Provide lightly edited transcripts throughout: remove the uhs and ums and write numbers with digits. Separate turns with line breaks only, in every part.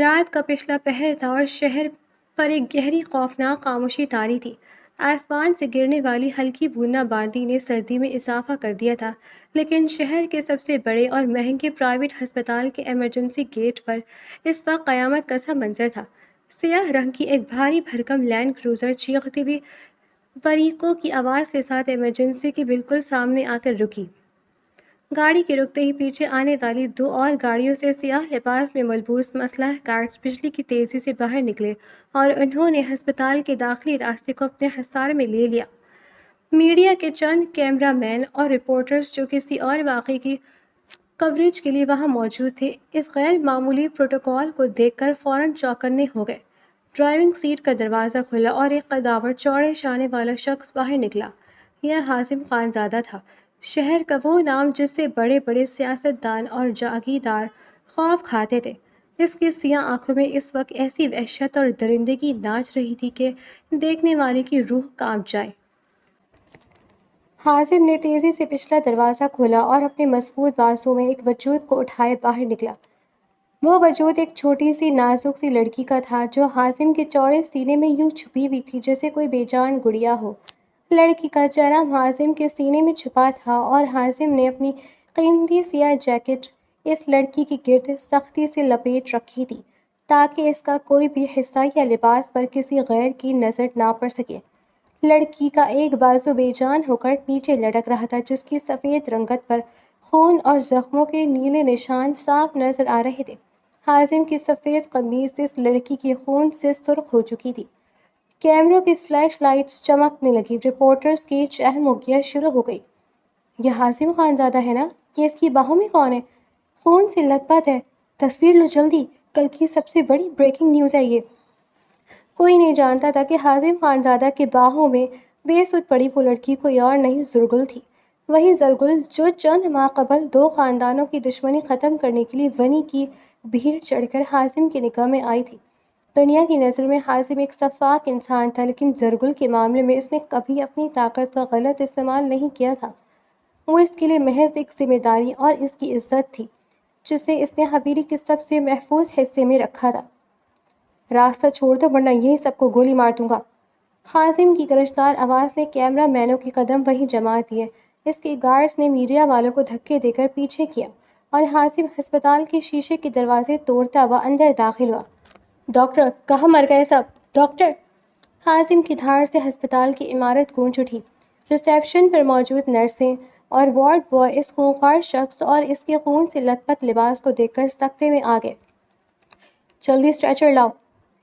رات کا پچھلا پہر تھا اور شہر پر ایک گہری خوفناک خاموشی طاری تھی۔ آسمان سے گرنے والی ہلکی بوندا باندی نے سردی میں اضافہ کر دیا تھا، لیکن شہر کے سب سے بڑے اور مہنگے پرائیویٹ ہسپتال کے ایمرجنسی گیٹ پر اس وقت قیامت کا سا منظر تھا۔ سیاہ رنگ کی ایک بھاری بھرکم لینڈ کروزر چیختی ہوئی بریقوں کی آواز کے ساتھ ایمرجنسی کے بالکل سامنے آ کر رکی۔ گاڑی کے رکتے ہی پیچھے آنے والی دو اور گاڑیوں سے سیاہ لباس میں ملبوس مسلح گارڈز بجلی کی تیزی سے باہر نکلے اور انہوں نے ہسپتال کے داخلی راستے کو اپنے حصار میں لے لیا۔ میڈیا کے چند کیمرہ مین اور رپورٹرز جو کسی اور واقعے کی کوریج کے لیے وہاں موجود تھے، اس غیر معمولی پروٹوکول کو دیکھ کر فوراً چوکنے ہو گئے۔ ڈرائیونگ سیٹ کا دروازہ کھلا اور ایک قداور چوڑے شانے والا شخص باہر نکلا۔ یہ حازم خانزادہ تھا، شہر کا وہ نام جس سے بڑے بڑے سیاستدان اور جاگیردار خوف کھاتے تھے۔ اس کی سیاہ آنکھوں میں اس وقت ایسی وحشت اور درندگی ناچ رہی تھی کہ دیکھنے والے کی روح کانپ جائے۔ حازم نے تیزی سے پچھلا دروازہ کھولا اور اپنے مضبوط بازو میں ایک وجود کو اٹھائے باہر نکلا۔ وہ وجود ایک چھوٹی سی نازک سی لڑکی کا تھا جو حازم کے چوڑے سینے میں یوں چھپی ہوئی تھی جیسے کوئی بے جان گڑیا ہو۔ لڑکی کا چہرہ حازم کے سینے میں چھپا تھا اور حازم نے اپنی قیمتی سیاہ جیکٹ اس لڑکی کی گرد سختی سے لپیٹ رکھی تھی تاکہ اس کا کوئی بھی حصہ یا لباس پر کسی غیر کی نظر نہ پڑ سکے۔ لڑکی کا ایک بازو بے جان ہو کر نیچے لٹک رہا تھا جس کی سفید رنگت پر خون اور زخموں کے نیلے نشان صاف نظر آ رہے تھے۔ حازم کی سفید قمیض اس لڑکی کے خون سے سرخ ہو چکی تھی۔ کیمروں کی فلیش لائٹس چمکنے لگی، رپورٹرز کی چہمگیاں شروع ہو گئی۔ یہ حازم خانزادہ ہے نا؟ یہ اس کی باہوں میں کون ہے؟ خون سے لت پت ہے، تصویر لو جلدی، کل کی سب سے بڑی بریکنگ نیوز ہے یہ۔ کوئی نہیں جانتا تھا کہ حازم خانزادہ کے باہوں میں بے سود پڑی وہ لڑکی کوئی اور نہیں زرگل تھی، وہی زرگل جو چند ماہ قبل دو خاندانوں کی دشمنی ختم کرنے کے لیے ونی کی بھیڑ چڑھ کر حازم کی نگاہ میں آئی تھی۔ دنیا کی نظر میں حازم ایک شفاف انسان تھا، لیکن زرگل کے معاملے میں اس نے کبھی اپنی طاقت کا غلط استعمال نہیں کیا تھا۔ وہ اس کے لیے محض ایک ذمہ داری اور اس کی عزت تھی جسے اس نے حویلی کے سب سے محفوظ حصے میں رکھا تھا۔ راستہ چھوڑ دو ورنہ یہی سب کو گولی مار دوں گا۔ حازم کی گرجدار آواز نے کیمرہ مینوں کے قدم وہیں جما دیے۔ اس کے گارڈز نے میڈیا والوں کو دھکے دے کر پیچھے کیا اور حازم ہسپتال کے شیشے کے دروازے توڑتا ہوا اندر داخل ہوا۔ ڈاکٹر کہاں مر گئے سب؟ ڈاکٹر! حازم کی دھاڑ سے ہسپتال کی عمارت گونج اٹھی۔ ریسیپشن پر موجود نرسیں اور وارڈ بوائے اس خونخوار شخص اور اس کے خون سے لت پت لباس کو دیکھ کر سکتے میں آ گئے۔ جلدی اسٹریچر لاؤ،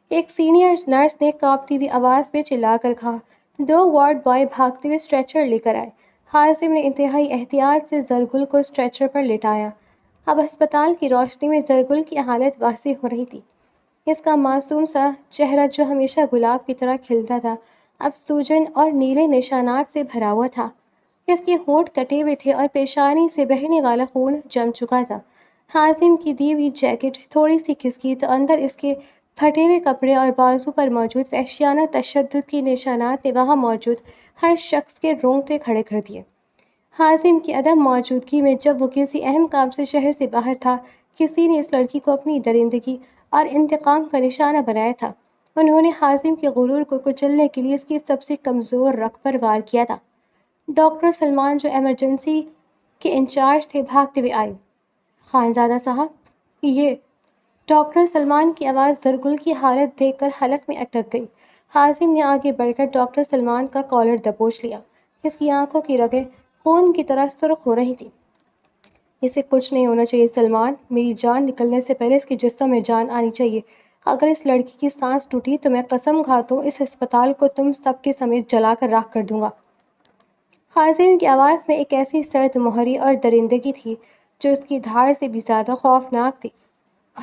ایک سینئر نرس نے کانپتی ہوئی آواز میں چلا کر کہا۔ دو وارڈ بوائے بھاگتے ہوئے اسٹریچر لے کر آئے۔ حازم نے انتہائی احتیاط سے زرگل کو اسٹریچر پر لٹایا۔ اب ہسپتال کی روشنی میں زرگل کی حالت واضح ہو رہی تھی۔ اس کا معصوم سا چہرہ جو ہمیشہ گلاب کی طرح کھلتا تھا، اب سوجن اور نیلے نشانات سے بھرا ہوا تھا۔ اس کے ہونٹ کٹے ہوئے تھے اور پیشانی سے بہنے والا خون جم چکا تھا۔ حازم کی دی ہوئی جیکٹ تھوڑی سی کھسکی تو اندر اس کے پھٹے ہوئے کپڑے اور بازو پر موجود وحشیانہ تشدد کے نشانات نے وہاں موجود ہر شخص کے رونگٹے کھڑے کر دیے۔ حازم کی عدم موجودگی میں جب وہ کسی اہم کام سے شہر سے باہر تھا، کسی نے اس لڑکی کو اپنی درندگی اور انتقام کا نشانہ بنایا تھا۔ انہوں نے حازم کے غرور کو کچلنے کے لیے اس کی سب سے کمزور رگ پر وار کیا تھا۔ ڈاکٹر سلمان جو ایمرجنسی کے انچارج تھے بھاگتے ہوئے آئے۔ خانزادہ صاحب، یہ… ڈاکٹر سلمان کی آواز زرگل کی حالت دیکھ کر حلق میں اٹک گئی۔ حازم نے آگے بڑھ کر ڈاکٹر سلمان کا کالر دبوچ لیا۔ اس کی آنکھوں کی رگیں خون کی طرح سرخ ہو رہی تھی۔ اسے کچھ نہیں ہونا چاہیے سلمان، میری جان نکلنے سے پہلے اس کے جسم میں جان آنی چاہیے۔ اگر اس لڑکی کی سانس ٹوٹی تو میں قسم کھاتا ہوں اس ہسپتال کو تم سب کے سمیت جلا کر راکھ کر دوں گا۔ حازم کی آواز میں ایک ایسی سرد مہری اور درندگی تھی جو اس کی دھاڑ سے بھی زیادہ خوفناک تھی۔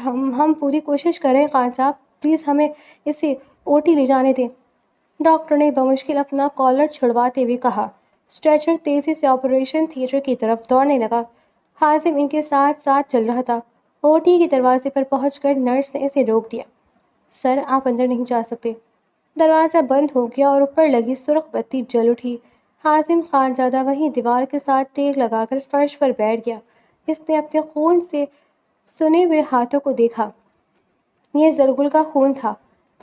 ہم پوری کوشش کر رہے ہیں خان صاحب، پلیز ہمیں اسے او ٹی لے جانے دیں۔ ڈاکٹر نے بمشکل اپنا کالر چھڑواتے ہوئے کہا۔ اسٹریچر تیزی سے آپریشن تھیٹر کی طرف دوڑنے لگا۔ حازم ان کے ساتھ ساتھ چل رہا تھا۔ او ٹی کے دروازے پر پہنچ کر نرس نے اسے روک دیا۔ سر، آپ اندر نہیں جا سکتے۔ دروازہ بند ہو گیا اور اوپر لگی سرخ بتی جل اٹھی۔ حازم خانزادہ وہیں دیوار کے ساتھ ٹیک لگا کر فرش پر بیٹھ گیا۔ اس نے اپنے خون سے سنے ہوئے ہاتھوں کو دیکھا۔ یہ زرگل کا خون تھا،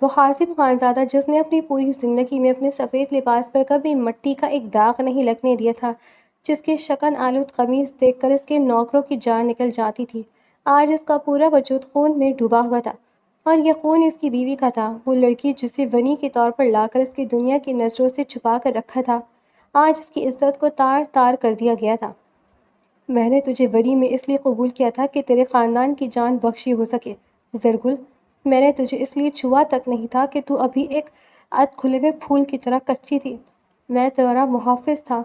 وہ حاسم خانزادہ جس نے اپنی پوری زندگی میں اپنے سفید لباس پر کبھی مٹی کا ایک داغ نہیں لگنے دیا تھا، جس کی شکن آلود قمیص دیکھ کر اس کے نوکروں کی جان نکل جاتی تھی۔ آج اس کا پورا وجود خون میں ڈوبا ہوا تھا، اور یہ خون اس کی بیوی کا تھا، وہ لڑکی جسے ونی کے طور پر لا کر اس کی دنیا کی نظروں سے چھپا کر رکھا تھا۔ آج اس کی عزت کو تار تار کر دیا گیا تھا۔ میں نے تجھے ونی میں اس لیے قبول کیا تھا کہ تیرے خاندان کی جان بخشی ہو سکے، زرگل۔ میں نے تجھے اس لیے چھوا تک نہیں تھا کہ تو ابھی ایک اد کھلے ہوئے پھول کی طرح کچی تھی۔ میں تیرا محافظ تھا،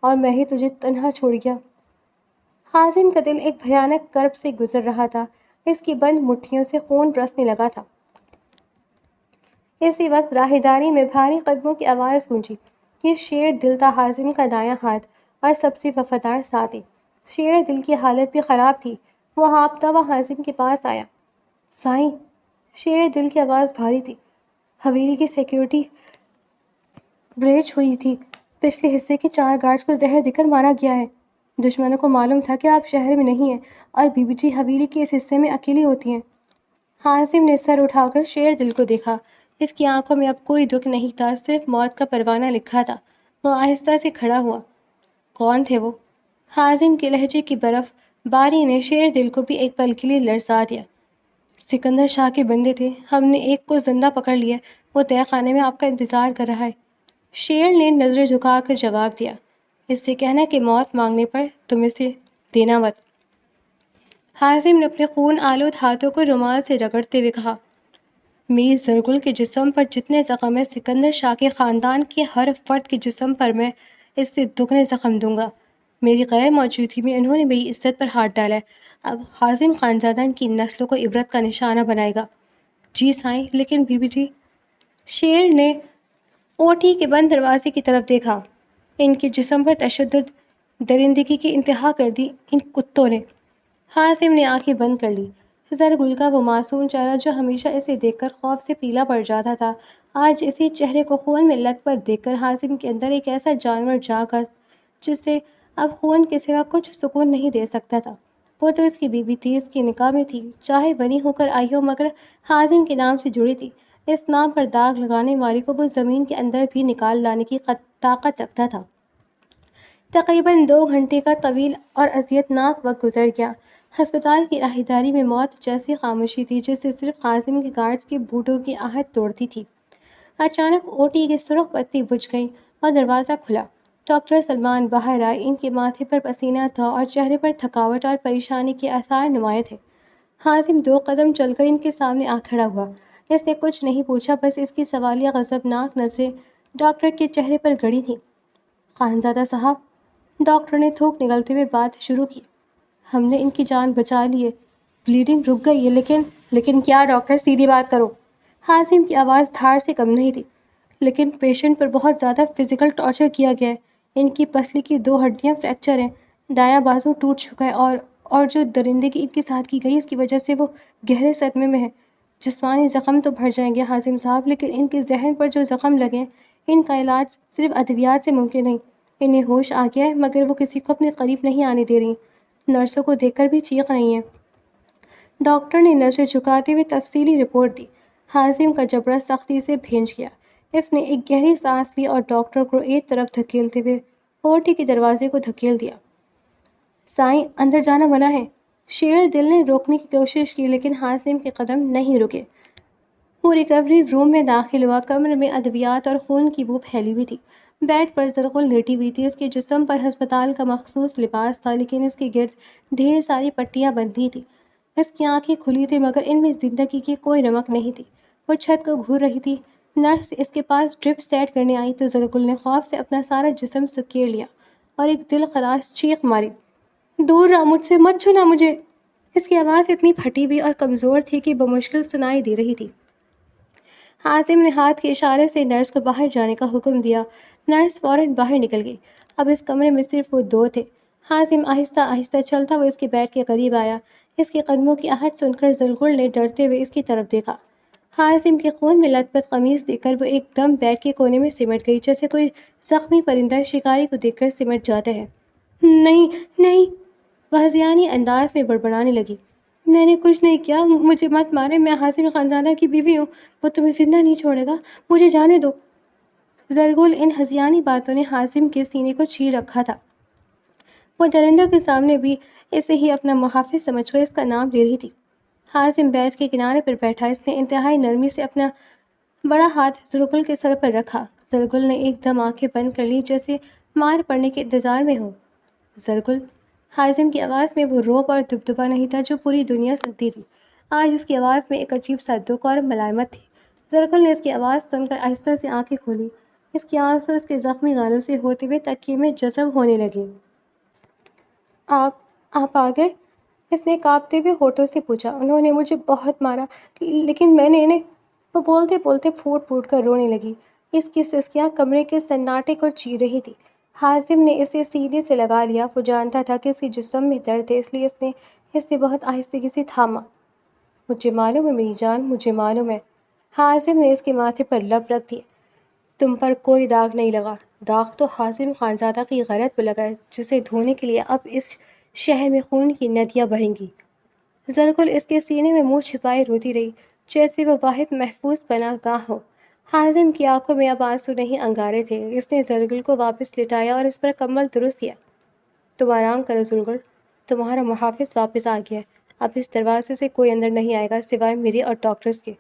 اور میں ہی تجھے تنہا چھوڑ گیا۔ حازم کا دل ایک بھیانک کرب سے گزر رہا تھا، اس کی بند مٹھیوں سے خون رسنے لگا تھا۔ اسی وقت راہداری میں بھاری قدموں کی آواز گونجی۔ یہ شیر دل تھا، حازم کا دایاں ہاتھ اور سب سے وفادار ساتھی۔ شیر دل کی حالت بھی خراب تھی، وہ ہانپتا ہوا حازم کے پاس آیا۔ سائیں، شیر دل کی آواز بھاری تھی، حویلی کی سیکیورٹی بریچ ہوئی تھی، پچھلے حصے کے 4 گارڈز کو زہر دے کر مارا گیا ہے۔ دشمنوں کو معلوم تھا کہ آپ شہر میں نہیں ہیں، اور بی بی جی حویلی کے اس حصے میں اکیلی ہوتی ہیں۔ حازم نے سر اٹھا کر شیر دل کو دیکھا، اس کی آنکھوں میں اب کوئی دکھ نہیں تھا، صرف موت کا پروانہ لکھا تھا۔ وہ آہستہ سے کھڑا ہوا۔ کون تھے وہ؟ حازم کے لہجے کی برف باری نے شیر دل کو بھی ایک پل کے لیے لرزا دیا۔ سکندر شاہ کے بندے تھے، ہم نے ایک کو زندہ پکڑ لیا، وہ تہہ خانے میں آپ کا انتظار کر رہا ہے۔ شیر نے نظریں جھکا کر جواب دیا، اس سے کہنا کہ موت مانگنے پر تم اسے دینا مت۔ حازم نے اپنے خون آلود ہاتھوں کو رومال سے رگڑتے ہوئے کہا، میر زرگل کے جسم پر جتنے زخم ہیں، سکندر شاہ کے خاندان کے ہر فرد کے جسم پر میں اس سے دگنے زخم دوں گا۔ میری غیر موجودگی میں انہوں نے میری عزت پر ہاتھ ڈالا ہے، اب حازم خانزادہ کی نسلوں کو عبرت کا نشانہ بنائے گا۔ جی سائیں، لیکن بی بی جی۔ شیر نے اوٹی کے بند دروازے کی طرف دیکھا۔ ان کے جسم پر تشدد، درندگی کی انتہا کر دی ان کتوں نے۔ حازم نے آنکھیں بند کر لی۔ زرگل کا وہ معصوم چہرہ جو ہمیشہ اسے دیکھ کر خوف سے پیلا پڑ جاتا تھا، آج اسی چہرے کو خون میں لت پت دیکھ کر حازم کے اندر ایک ایسا جانور جاگا جس سے اب خون کے سوا کچھ سکون نہیں دے سکتا تھا۔ وہ تو اس کی بیوی تھی، اس کے نکاح میں تھی، چاہے بنی ہو کر آئی ہو، مگر حازم کے نام سے جڑی تھی۔ اس نام پر داغ لگانے والی کو وہ زمین کے اندر بھی نکال لانے کی طاقت رکھتا تھا۔ تقریباً 2 گھنٹے کا طویل اور اذیت ناک وقت گزر گیا۔ ہسپتال کی راہداری میں موت جیسی خاموشی تھی جس سے صرف حازم کے گارڈز کے بوٹوں کی آہٹ توڑتی تھی۔ اچانک اوٹی کی سرخ بتی بجھ گئی اور دروازہ کھلا۔ ڈاکٹر سلمان باہر آئے، ان کے ماتھے پر پسینہ تھا اور چہرے پر تھکاوٹ اور پریشانی کے آثار نمایاں تھے۔ حازم 2 قدم چل کر ان کے سامنے آ کھڑا ہوا۔ اس نے کچھ نہیں پوچھا، بس اس کی سوالیہ غضبناک نظریں ڈاکٹر کے چہرے پر گڑی تھیں۔ خانزادہ صاحب، ڈاکٹر نے تھوک نگلتے ہوئے بات شروع کی، ہم نے ان کی جان بچا لی ہے، بلیڈنگ رک گئی ہے، لیکن کیا ڈاکٹر، سیدھی بات کرو۔ حازم کی آواز دھار سے کم نہیں تھی، لیکن پیشنٹ پر بہت زیادہ فزیکل ٹارچر کیا گیا ہے، ان کی پسلی کی 2 ہڈیاں فریکچر ہیں، دایاں بازو ٹوٹ چکا ہے، اور جو درندگی ان کے ساتھ کی گئی اس کی وجہ سے وہ گہرے صدمے میں ہے۔ جسمانی زخم تو بھر جائیں گے حازم صاحب، لیکن ان کے ذہن پر جو زخم لگے ہیں ان کا علاج صرف ادویات سے ممکن نہیں۔ انہیں ہوش آ گیا ہے، مگر وہ کسی کو اپنے قریب نہیں آنے دے رہی، نرسوں کو دیکھ کر بھی چیخ رہی ہیں۔ ڈاکٹر نے نظریں جھکاتے ہوئے تفصیلی رپورٹ دی۔ حازم کا جبڑا سختی سے بھینچ گیا، اس نے ایک گہری سانس لی اور ڈاکٹر کو ایک طرف دھکیلتے ہوئے اوٹی کے دروازے کو دھکیل دیا۔ سائیں، اندر جانا منع ہے۔ شیر دل نے روکنے کی کوشش کی، لیکن حازم کے قدم نہیں رکے۔ وہ ریکوری روم میں داخل ہوا۔ کمرے میں ادویات اور خون کی بو پھیلی ہوئی تھی۔ بیڈ پر زرگل لیٹی ہوئی تھی، اس کے جسم پر ہسپتال کا مخصوص لباس تھا، لیکن اس کے گرد ڈھیر ساری پٹیاں بندھی تھیں۔ اس کی آنکھیں کھلی تھیں، مگر ان میں زندگی کی کوئی رمق نہیں تھی۔ وہ چھت کو گھور رہی تھی۔ نرس اس کے پاس ڈرپ سیٹ کرنے آئی تو زرگل نے خوف سے اپنا سارا جسم سکیڑ لیا اور ایک دل خراش چیخ ماری، دور رہا مجھ سے، مت چھونا مجھے۔ اس کی آواز اتنی پھٹی ہوئی اور کمزور تھی کہ بمشکل سنائی دے رہی تھی۔ حازم نے ہاتھ کے اشارے سے نرس کو باہر جانے کا حکم دیا۔ نرس فوراً باہر نکل گئی۔ اب اس کمرے میں صرف وہ 2 تھے۔ حازم آہستہ آہستہ چلتا ہوا اس کے بیڈ کے قریب آیا۔ اس کے قدموں کی آہٹ سن کر زرگل نے ڈرتے ہوئے اس کی طرف دیکھا۔ حازم کے خون میں لت پت قمیص دیکھ کر وہ ایک دم بیڈ کے کونے میں سمٹ گئی، جیسے کوئی زخمی پرندہ شکاری کو دیکھ کر سمٹ جاتا ہے۔ نہیں نہیں، وہ ہذیانی انداز میں بڑبڑانے لگی، میں نے کچھ نہیں کیا، مجھے مت مارے، میں حاسم خانزادہ کی بیوی ہوں، وہ تمہیں زندہ نہیں چھوڑے گا، مجھے جانے دو۔ زرگل ان ہذیانی باتوں نے حاسم کے سینے کو چیر رکھا تھا۔ وہ درندوں کے سامنے بھی اسے ہی اپنا محافظ سمجھ کر اس کا نام لے رہی تھی۔ حاسم بیٹھ کے کنارے پر بیٹھا، اس نے انتہائی نرمی سے اپنا بڑا ہاتھ زرگل کے سر پر رکھا۔ زرگل نے ایک دم آنکھیں بند کر لی جیسے مار پڑنے کے انتظار میں ہو۔ زرگل، حازم کی آواز میں وہ روب اور دبدبا نہیں تھا جو پوری دنیا سنتی تھی۔ آج اس کی آواز میں ایک عجیب سا دکھ اور ملائمت تھی۔ زرگل نے اس کی آواز سن کر آہستہ سے آنکھیں کھولی۔ اس کے آنسو اس کے زخمی گالوں سے ہوتے ہوئے تکیے میں جذب ہونے لگے۔ آپ آ گئے؟ اس نے کانپتے ہوئے ہونٹوں سے پوچھا۔ انہوں نے مجھے بہت مارا، لیکن میں نے انہیں… وہ بولتے بولتے پھوٹ پھوٹ کر رونے لگی۔ اس کی سسکیاں کمرے کے سناٹے کو چیر رہی تھی۔ حازم نے اسے سینے سے لگا لیا۔ وہ جانتا تھا کہ اس کے جسم میں درد ہے، اس لیے اس نے اسے بہت آہستگی سے تھاما۔ مجھے معلوم ہے میری جان، مجھے معلوم ہے۔ حازم نے اس کے ماتھے پر لب رکھ دیے۔ تم پر کوئی داغ نہیں لگا۔ داغ تو حاسم خانزادہ کی غیرت پہ لگا ہے، جسے دھونے کے لیے اب اس شہر میں خون کی ندیاں بہیں گی۔ زرگل اس کے سینے میں منہ چھپائے روتی رہی، جیسے وہ واحد محفوظ پناہ گاہ ہو۔ حازم کی آنکھوں میں اب آنسو نہیں انگارے تھے۔ اس نے زرگل کو واپس لٹایا اور اس پر کمبل درست کیا۔ تم آرام کرو زرگل، تمہارا محافظ واپس آ گیا ہے۔ اب اس دروازے سے کوئی اندر نہیں آئے گا سوائے میرے اور ڈاکٹرز کے۔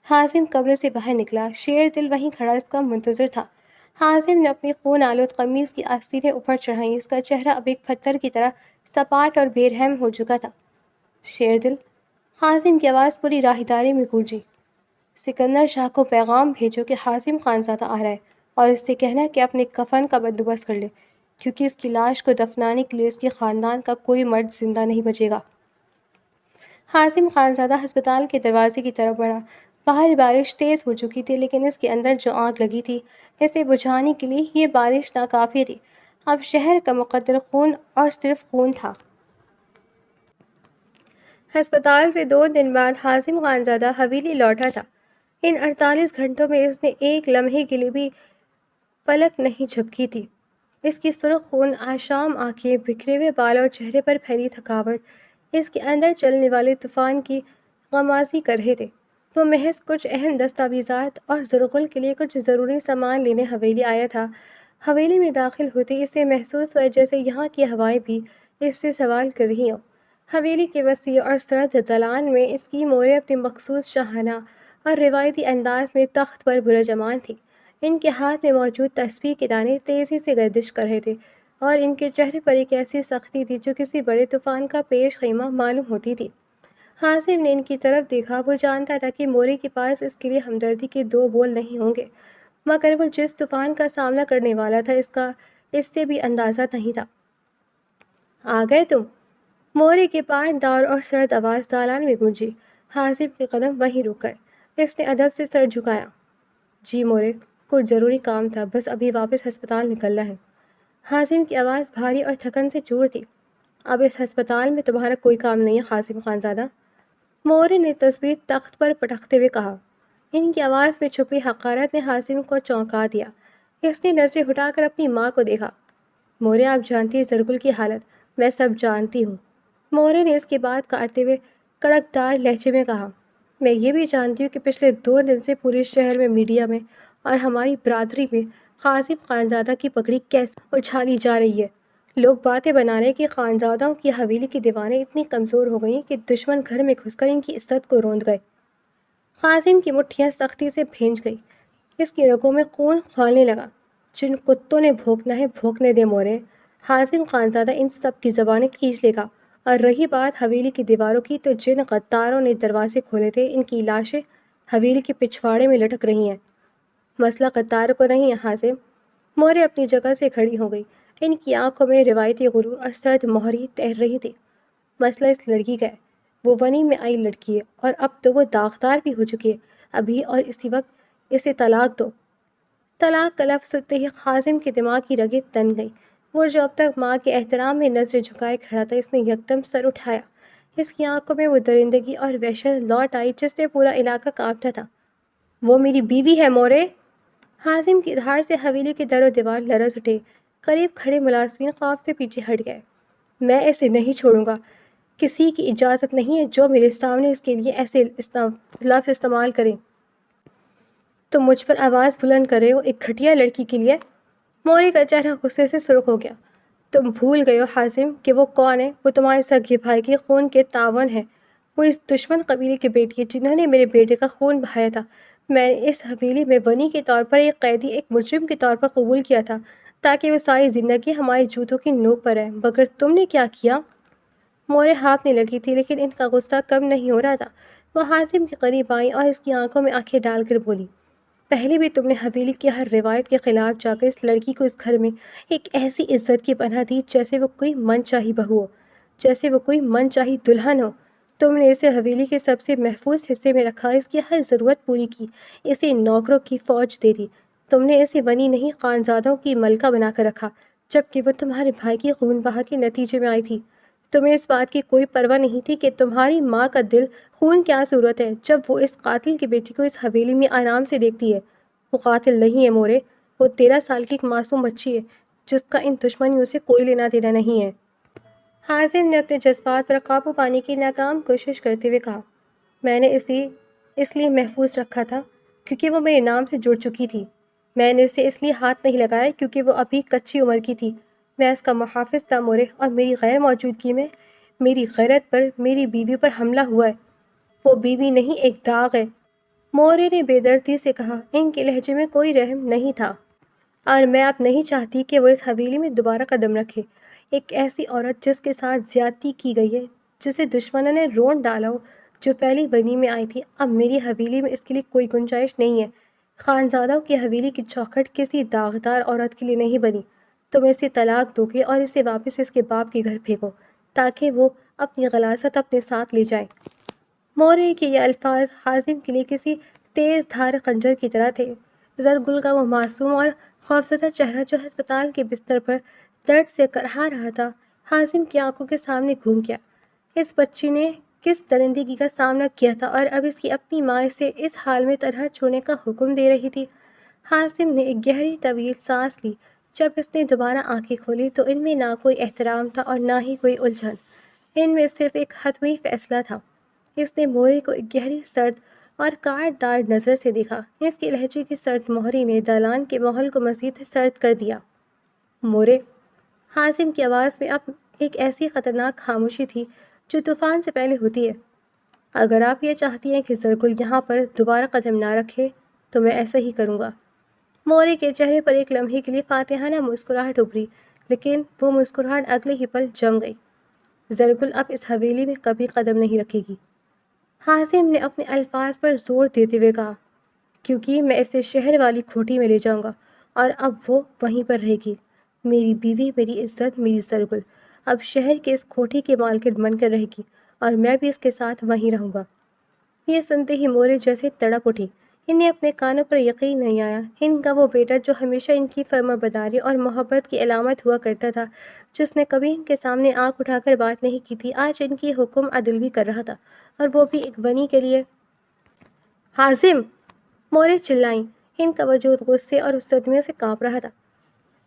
حازم کمرے سے باہر نکلا۔ شیر دل وہیں کھڑا اس کا منتظر تھا۔ حازم نے اپنی خون آلود قمیض کی آستینیں اوپر چڑھائیں۔ اس کا چہرہ اب ایک پتھر کی طرح سپاٹ اور بے رحم ہو چکا تھا۔ شیر دل، حازم کی آواز پوری راہداری میں گونجی۔ سکندر شاہ کو پیغام بھیجو کہ حازم خانزادہ آ رہا ہے، اور اس سے کہنا کہ اپنے کفن کا بندوبست کر لے، کیونکہ اس کی لاش کو دفنانے کے لیے اس کے خاندان کا کوئی مرد زندہ نہیں بچے گا۔ حازم خانزادہ ہسپتال کے دروازے کی طرف بڑھا۔ باہر بارش تیز ہو چکی تھی، لیکن اس کے اندر جو آگ لگی تھی اسے بجھانے کے لیے یہ بارش ناکافی تھی۔ اب شہر کا مقدر خون اور صرف خون تھا۔ ہسپتال سے 2 دن بعد حازم خانزادہ حویلی لوٹا تھا۔ ان 48 گھنٹوں میں اس نے ایک لمحے کے لیے بھی پلک نہیں جھپکی تھی۔ اس کی سرخ خون آشام آنکھیں، بکھرے ہوئے بال اور چہرے پر پھیلی تھکاوٹ اس کے اندر چلنے والے طوفان کی غمازی کر رہے تھے۔ وہ محض کچھ اہم دستاویزات اور زرگل کے لیے کچھ ضروری سامان لینے حویلی آیا تھا۔ حویلی میں داخل ہوتے اسے محسوس ہوا جیسے یہاں کی ہوائیں بھی اس سے سوال کر رہی ہوں۔ حویلی کے وسیع اور سرد دالان میں اس کی موریں اپنے مخصوص شاہانہ اور روایتی انداز میں تخت پر برجمان تھیں۔ ان کے ہاتھ میں موجود تسبیح کے دانے تیزی سے گردش کر رہے تھے، اور ان کے چہرے پر ایک ایسی سختی تھی جو کسی بڑے طوفان کا پیش خیمہ معلوم ہوتی تھی۔ حازم نے ان کی طرف دیکھا۔ وہ جانتا تھا کہ مورے کے پاس اس کے لیے ہمدردی کے 2 بول نہیں ہوں گے، مگر وہ جس طوفان کا سامنا کرنے والا تھا اس سے بھی اندازہ نہیں تھا۔ آ گئے تم؟ مورے کے پار دار اور سرد آواز دالان میں گونجی۔ حازم کے قدم وہیں رک گئے۔ اس نے ادب سے سر جھکایا۔ جی مورے، کچھ ضروری کام تھا، بس ابھی واپس ہسپتال نکلنا ہے۔ حازم کی آواز بھاری اور تھکن سے چور تھی۔ اب اس ہسپتال میں تمہارا کوئی کام نہیں ہے حازم خانزادہ، مورے نے تسبیح تخت پر پٹکتے ہوئے کہا۔ ان کی آواز میں چھپی حقارت نے حازم کو چونکا دیا۔ اس نے نظریں ہٹا کر اپنی ماں کو دیکھا۔ مورے، آپ جانتی ہیں زرگل کی حالت، میں سب جانتی ہوں، مورے نے اس کی بات کاٹتے ہوئے کڑکدار لہجے میں کہا۔ میں یہ بھی جانتی ہوں کہ پچھلے 2 دن سے پورے شہر میں، میڈیا میں اور ہماری برادری میں حازم خانزادہ کی پگڑی کیسے اچھالی جا رہی ہے۔ لوگ باتیں بنا رہے کہ خانزادوں کی حویلی کی دیواریں اتنی کمزور ہو گئیں کہ دشمن گھر میں گھس کر ان کی عزت کو روند گئے۔ حازم کی مٹھیاں سختی سے بھینج گئی۔ اس کی رگوں میں خون کھولنے لگا۔ جن کتوں نے بھونکنا ہے بھونکنے دے مورے، حازم خانزادہ ان سب کی زبانیں کھینچ لے گا۔ اور رہی بات حویلی کی دیواروں کی، تو جن غداروں نے دروازے کھولے تھے ان کی لاشیں حویلی کے پچھواڑے میں لٹک رہی ہیں۔ مسئلہ غداروں کو نہیں ہے حازم، مورے اپنی جگہ سے کھڑی ہو گئی۔ ان کی آنکھوں میں روایتی غرور اور سرد مہری تیر رہی تھی۔ مسئلہ اس لڑکی کا ہے، وہ ونی میں آئی لڑکی ہے، اور اب تو وہ داغدار بھی ہو چکی ہے۔ ابھی اور اسی وقت اسے طلاق دو۔ طلاق کا لفظ سنتے ہی حازم کے دماغ کی رگیں تن گئیں۔ وہ جو اب تک ماں کے احترام میں نظریں جھکائے کھڑا تھا، اس نے یکدم سر اٹھایا۔ اس کی آنکھوں میں وہ درندگی اور وحشت لوٹ آئی جس سے پورا علاقہ کانپتا تھا۔ وہ میری بیوی ہے مورے۔ حازم کی دھار سے حویلی کے در و دیوار لرز اٹھے۔ قریب کھڑے ملازمین خوف سے پیچھے ہٹ گئے۔ میں اسے نہیں چھوڑوں گا، کسی کی اجازت نہیں ہے جو میرے سامنے اس کے لیے ایسے لفظ استعمال کرے۔ تم مجھ پر آواز بلند کر رہے ہو ایک گھٹیا لڑکی کے لیے؟ موری کا چہرہ غصے سے سرخ ہو گیا۔ تم بھول گئے ہو حازم کہ وہ کون ہے؟ وہ تمہارے سگے بھائی کے خون کے تعاون ہے۔ وہ اس دشمن قبیلے کی بیٹی ہے جنہوں نے میرے بیٹے کا خون بہایا تھا۔ میں نے اس حویلی میں بنی کے طور پر ایک قیدی، ایک مجرم کے طور پر قبول کیا تھا تاکہ وہ ساری زندگی ہمارے جوتوں کی نوک پر رہے، مگر تم نے کیا کیا؟ مورے ہانپنے لگی تھی لیکن ان کا غصہ کم نہیں ہو رہا تھا۔ وہ حازم کے قریب آئی اور اس کی آنکھوں میں آنکھیں ڈال کر بولی، پہلے بھی تم نے حویلی کی ہر روایت کے خلاف جا کر اس لڑکی کو اس گھر میں ایک ایسی عزت کی پناہ دی جیسے وہ کوئی من چاہی بہو ہو، جیسے وہ کوئی من چاہی دلہن ہو۔ تم نے اسے حویلی کے سب سے محفوظ حصے میں رکھا، اس کی ہر ضرورت پوری کی، اسے نوکروں کی فوج دے دی۔ تم نے اسے بنی نہیں خانزادوں کی ملکہ بنا کر رکھا، جبکہ وہ تمہارے بھائی کی خون بہا کے نتیجے میں آئی تھی۔ تمہیں اس بات کی کوئی پرواہ نہیں تھی کہ تمہاری ماں کا دل خون کیا صورت ہے جب وہ اس قاتل کی بیٹی کو اس حویلی میں آرام سے دیکھتی ہے۔ وہ قاتل نہیں ہے مورے، وہ 13 سال کی ایک معصوم بچی ہے جس کا ان دشمنیوں سے کوئی لینا دینا نہیں ہے۔ حازم نے اپنے جذبات پر قابو پانے کی ناکام کوشش کرتے ہوئے کہا، میں نے اسے اس لیے محفوظ رکھا تھا کیونکہ وہ میرے نام سے جڑ چکی تھی۔ میں نے اسے اس لیے ہاتھ نہیں لگایا کیونکہ وہ ابھی کچی عمر کی تھی۔ میں اس کا محافظ تھا مورے، اور میری غیر موجودگی میں میری غیرت پر، میری بیوی پر حملہ ہوا ہے۔ وہ بیوی نہیں، ایک داغ ہے، مورے نے بے دردی سے کہا۔ ان کے لہجے میں کوئی رحم نہیں تھا، اور میں اب نہیں چاہتی کہ وہ اس حویلی میں دوبارہ قدم رکھے۔ ایک ایسی عورت جس کے ساتھ زیادتی کی گئی ہے، جسے دشمنوں نے رون ڈالا ہو، جو پہلی بنی میں آئی تھی، اب میری حویلی میں اس کے لیے کوئی گنجائش نہیں ہے۔ خانزادوں کی حویلی کی چوکھٹ کسی داغدار عورت کے لیے نہیں بنی۔ تم اسے طلاق دو گے اور اسے واپس اس کے باپ کے گھر پھینکو تاکہ وہ اپنی غلاظت اپنے ساتھ لے جائے۔ مورے کے یہ الفاظ حازم کے لیے کسی تیز دھار خنجر کی طرح تھے۔ زرگل کا وہ معصوم اور خوفزدہ چہرہ جو ہسپتال کے بستر پر درد سے کرہا رہا تھا، حازم کی آنکھوں کے سامنے گھوم گیا۔ اس بچی نے کس درندگی کا سامنا کیا تھا اور اب اس کی اپنی ماں اسے اس حال میں تنہا چھوڑنے کا حکم دے رہی تھی۔ حازم نے ایک گہری طویل سانس لی۔ جب اس نے دوبارہ آنکھیں کھولی تو ان میں نہ کوئی احترام تھا اور نہ ہی کوئی الجھن، ان میں صرف ایک حتمی فیصلہ تھا۔ اس نے مورے کو ایک گہری سرد اور کاٹ دار نظر سے دیکھا۔ اس کے لہجے کی سرد مہری نے دالان کے ماحول کو مزید سرد کر دیا۔ مورے، حازم کی آواز میں اب ایک ایسی خطرناک خاموشی تھی جو طوفان سے پہلے ہوتی ہے۔ اگر آپ یہ چاہتی ہیں کہ زرگل یہاں پر دوبارہ قدم نہ رکھے تو میں ایسا ہی کروں گا۔ مورے کے چہرے پر ایک لمحے کے لیے فاتحانہ مسکراہٹ ابھری، لیکن وہ مسکراہٹ اگلے ہی پل جم گئی۔ زرگل اب اس حویلی میں کبھی قدم نہیں رکھے گی، حازم نے اپنے الفاظ پر زور دیتے ہوئے کہا، کیونکہ میں اسے شہر والی کھوٹی میں لے جاؤں گا اور اب وہ وہیں پر رہے گی۔ میری بیوی، میری عزت، میری زرگل اب شہر کے اس کھوٹی کے مالکن بن کر رہے گی اور میں بھی اس کے ساتھ وہیں رہوں گا۔ یہ سنتے ہی مورے جیسے تڑپ اٹھی۔ انہیں اپنے کانوں پر یقین نہیں آیا۔ ان کا وہ بیٹا جو ہمیشہ ان کی فرمانبرداری اور محبت کی علامت ہوا کرتا تھا، جس نے کبھی ان کے سامنے آنکھ اٹھا کر بات نہیں کی تھی، آج ان کی حکم عدل بھی کر رہا تھا، اور وہ بھی ایک بنی کے لیے۔ حازم! مورے چلائیں۔ ان کا وجود غصے اور اس صدمے سے کانپ رہا تھا۔